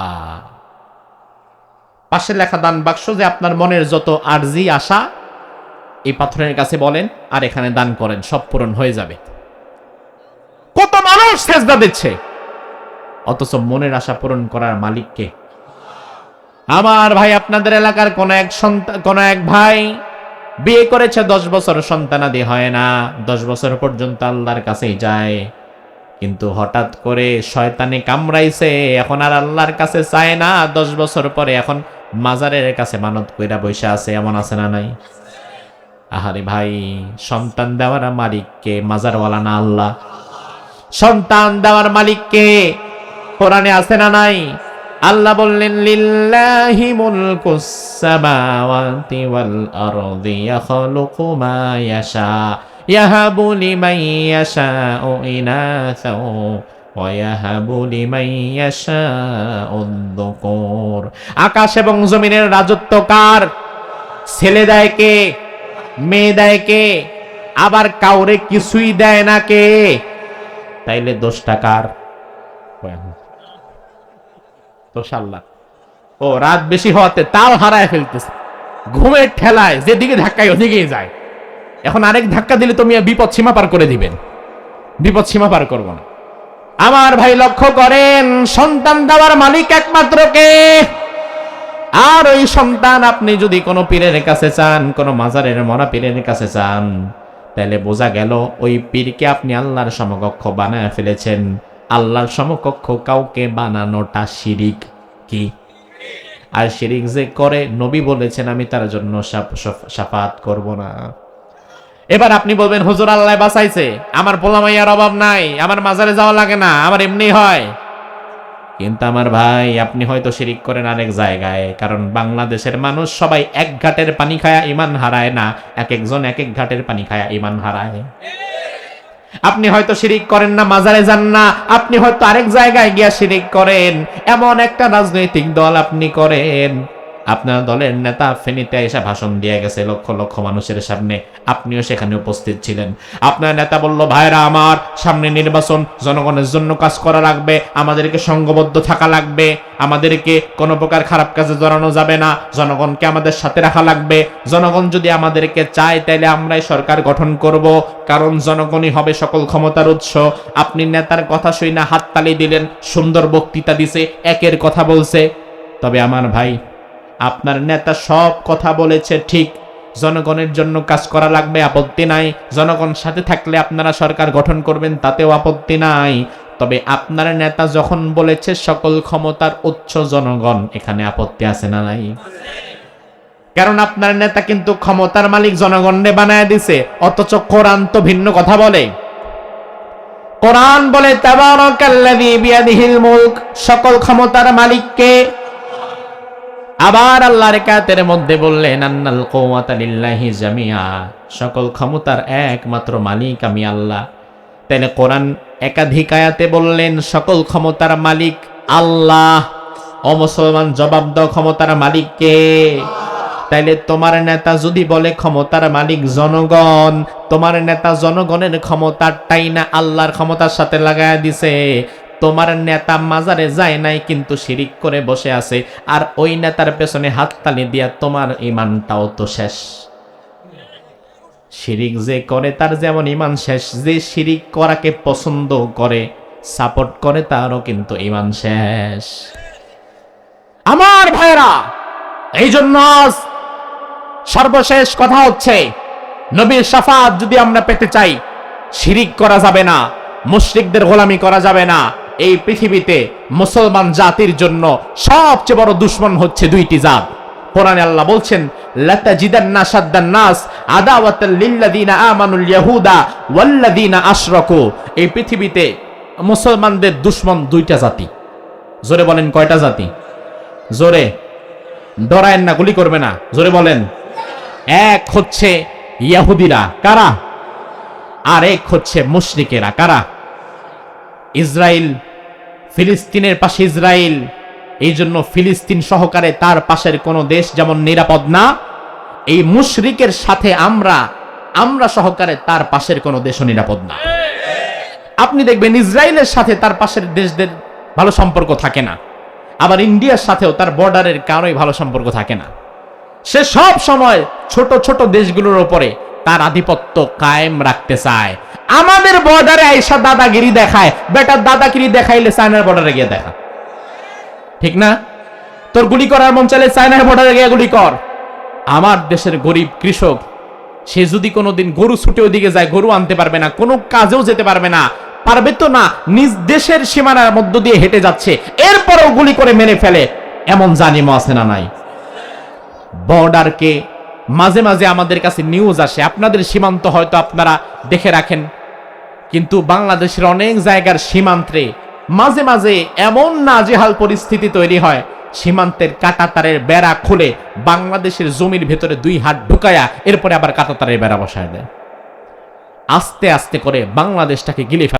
পাশে লেখা দান বাক্স যে আপনার মনের যত আরজি আশা এই পাথরের কাছে বলেন আর এখানে দান করেন, সব পূরণ হয়ে যাবে। কত মানুষ সেজদা দিচ্ছে, অথচ মনের আশা পূরণ করার মালিককে। আমার ভাই, আপনাদের এলাকার কোন এক ভাই বিয়ে করেছে, 10 বছর সন্তানাদি হয় না, 10 বছর পর্যন্ত আল্লাহর কাছেই যায়, কিন্তু হঠাৎ করে শয়তানে কামড়াইছে, এখন আর আল্লাহর কাছে চায় না। 10 বছর পরে এখন মাজারের কাছে মানত কইরা বসে আছে, এমন আছে না নাই? আহারে ভাই, সন্তান দেওয়ার মালিককে, মাজারওয়ালা না আল্লাহ? সন্তান দেওয়ার মালিককে, কোরআনে আছে না নাই? আল্লাহ বললেন, লিল্লাহি মুলকুস সামাওয়াতি ওয়াল আরদি ইয়াখলুকু মা ইয়াশা ইয়াহাবু লিমান ইয়াশাউ ইনাসা ওয়া ইয়াহাবু লিমান ইয়াশাউ যুকুর। আকাশ এবং জমিনের রাজত্ব কার? ছেলে দেয় কে? মেয়ে দেয় কে? আবার কাউরে কিছুই দেয় না কে? তাইলে দোষটা কার? দোষ আল্লাহ। ও রাত বেশি হওয়াতে তাল হারায় ফেলতেছে, ঘুমের ঠেলায় যেদিকে ধাক্কায় ওদিকেই যায়। এখন আরেক ধাক্কা দিলে তুমি বিপদ সীমা পার করে দিবেন, বিপদ সীমা পার করব না। আমার ভাই লক্ষ্য করেন, সন্তান দেওয়ার মালিক একমাত্র কে? আর ওই সন্তান আপনি যদি কোনো পীরের কাছে চান, কোনো মাজারের মরা পীরের কাছে চান, তাহলে বোঝা গেল ওই পীরকে আপনি আল্লাহর সমকক্ষ বানায় ফেলেছেন। আল্লাহর সমকক্ষ কাউকে বানানোটা শিরিক। কি? আর শিরিক যে করে, নবী বলেছেন আমি তার জন্য শাফাত করব না। এবার আপনি বলবেন, হুজুর আল্লাহ বাঁচাইছে, আমার পোলামাইয়ার অভাব নাই, আমার মাজারে যাওয়া লাগে না, আমার এমনি হয়। কিন্তু আমার ভাই, আপনি হয়তো শিরিক করেন আরেক জায়গায়, কারণ বাংলাদেশের মানুষ সবাই এক ঘাটের পানি খায়া ইমান হারায় না, এক একজন এক এক ঘাটের পানি খায়া ইমান হারায়। আপনি হয়তো শিরিক করেন না, মাজারে যান না, আপনি হয়তো আরেক জায়গায় গিয়া শিরিক করেন। এমন একটা রাজনৈতিক দল আপনি করেন, আপনার দলের নেতা ফেনীতে এসে ভাষণ দিয়ে গেছে লক্ষ লক্ষ মানুষের সামনে, আপনিও সেখানে উপস্থিত ছিলেন। আপনার নেতা বলল, ভাইরা আমার, সামনে নির্বাচন, জনগণের জন্য কাজ করা লাগবে, আমাদেরকে সংঘবদ্ধ থাকা লাগবে, আমাদেরকে কোনো প্রকার খারাপ কাজে জড়ানো যাবে না, জনগণকে আমাদের সাথে রাখা লাগবে। জনগণ যদি আমাদেরকে চায় তাহলে আমরাই সরকার গঠন করব, কারণ জনগণই হবে সকল ক্ষমতার উৎস। আপনি নেতার কথা শুই না হাততালি দিলেন, সুন্দর বক্তৃতা দিছে, একের কথা বলছে। তবে আমার ভাই, আপনার নেতা সব কথা বলেছে ঠিক, জনগণের জন্য কাজ করা লাগবে, আপত্তি নাই, জনগণ সাথে থাকলে আপনারা সরকার গঠন করবেন, তাতেও আপত্তি নাই। তবে আপনার নেতা যখন বলেছে সকল ক্ষমতার উৎস জনগণ, এখানে আপত্তি আছে না নাই? কারণ আপনার নেতা কিন্তু ক্ষমতার মালিক জনগণে বানায় দিছে, অথচ কোরআন তো ভিন্ন কথা বলে। কোরআন বলে, তাবারাকাল্লাযী বিয়াদিহিল মুলক, সকল ক্ষমতার মালিককে। আবার আল্লাহর কাতের মধ্যে বললেন, আন্নাল কুওয়াতা লিল্লাহি জামিআ, সকল ক্ষমতার একমাত্র মালিক আমি আল্লাহ। তাহলে কোরআন একাধিক আয়াতে বললেন সকল ক্ষমতার মালিক আল্লাহ। ও মুসলমান, জবাব দাও, ক্ষমতার মালিক কে? তাইলে তোমার নেতা যদি বলে ক্ষমতার মালিক জনগণ, তোমার নেতা জনগণের ক্ষমতাটাই না আল্লাহর ক্ষমতার সাথে লাগায়া দিছে। তোমার নেতা মাজারে যায় নাই, কিন্তু শিরিক করে বসে আছে, আর ওই নেতার পেছনে হাততালি দিয়া তোমার ঈমানটাও তো শেষ। শিরিক যে করে তার যেমন ঈমান শেষ, যে শিরিক করাকে পছন্দ করে, সাপোর্ট করে, তারও কিন্তু ঈমান শেষ। আমার ভাইরা, এই জন্য সর্বশেষ কথা হচ্ছে, নবীর শাফাত যদি আমরা পেতে চাই, শিরিক করা যাবে না, মুশরিকদের গোলামি করা যাবে না। এই পৃথিবীতে মুসলমান জাতির জন্য সবচেয়ে বড় দুশমন হচ্ছে দুইটি জাত। কোরআনে আল্লাহ বলছেন, লাতাজিদান্না শাদ্দান নাস আদাওয়াতাল লিল্লাযিনা আমানুল ইয়াহুদা ওয়াল্লাযিনা আশরাকু। এই পৃথিবীতে মুসলমানদের দুশমন দুইটা জাতি। জোরে বলেন, কয়টা জাতি? জোরে, ডরায়েন না, গুলি করবে না, জোরে বলেন। এক হচ্ছে ইহুদিরা, কারা? আর এক হচ্ছে মুশরিকেরা, কারা? ইসরায়েল, ফিলিস্তিনের পাশে ইসরায়েল, এই জন্য ফিলিস্তিন সহকারে তার পাশের কোনো দেশ যেমন নিরাপদ না, এই মুশরিকের সাথে আমরা সহকারে তার পাশের কোনো দেশও নিরাপদ না। আপনি দেখবেন ইসরায়েলের সাথে তার পাশের দেশদের ভালো সম্পর্ক থাকে না, আবার ইন্ডিয়ার সাথেও তার বর্ডারের কারোই ভালো সম্পর্ক থাকে না। সে সব সময় ছোট ছোট দেশগুলোর উপরে তার আধিপত্য কায়েম রাখতে চায়। আমাদের বর্ডারে আইসা দাদাগিরি দেখায়, বেটার দাদাগিরি দেখাইলে চায়নার বর্ডারে গিয়ে দেখা, ঠিক না? তোর গুলি করার মন চাইলে চায়নার বর্ডারে গিয়ে গুলি কর। আমার দেশের গরিব কৃষক, সে যদি কোনোদিন গরু ছুটে ওদিকে যায়, গরু আনতে পারবে না, কোনো কাজেও যেতে পারবে না, পারবে তো না, নিজ দেশের সীমানার মধ্য দিয়ে হেঁটে যাচ্ছে, এরপরেও গুলি করে মেরে ফেলে, এমন জালিম আছে না নাই? বর্ডারকে মাঝে মাঝে আমাদের কাছে নিউজ আসে, আপনাদের সীমান্ত হয়তো আপনারা দেখে রাখেন, কিন্তু বাংলাদেশের অনেক জায়গার সীমান্তে মাঝে মাঝে এমন নাজেহাল পরিস্থিতি তৈরি হয়, সীমান্তের কাঁটাতারের বেড়া খুলে বাংলাদেশের জমির ভেতরে 2 হাত ঢুকায়া এরপরে আবার কাঁটাতারের বেড়া বসায় দেয়। আস্তে আস্তে করে বাংলাদেশটাকে গিলে ফেলে।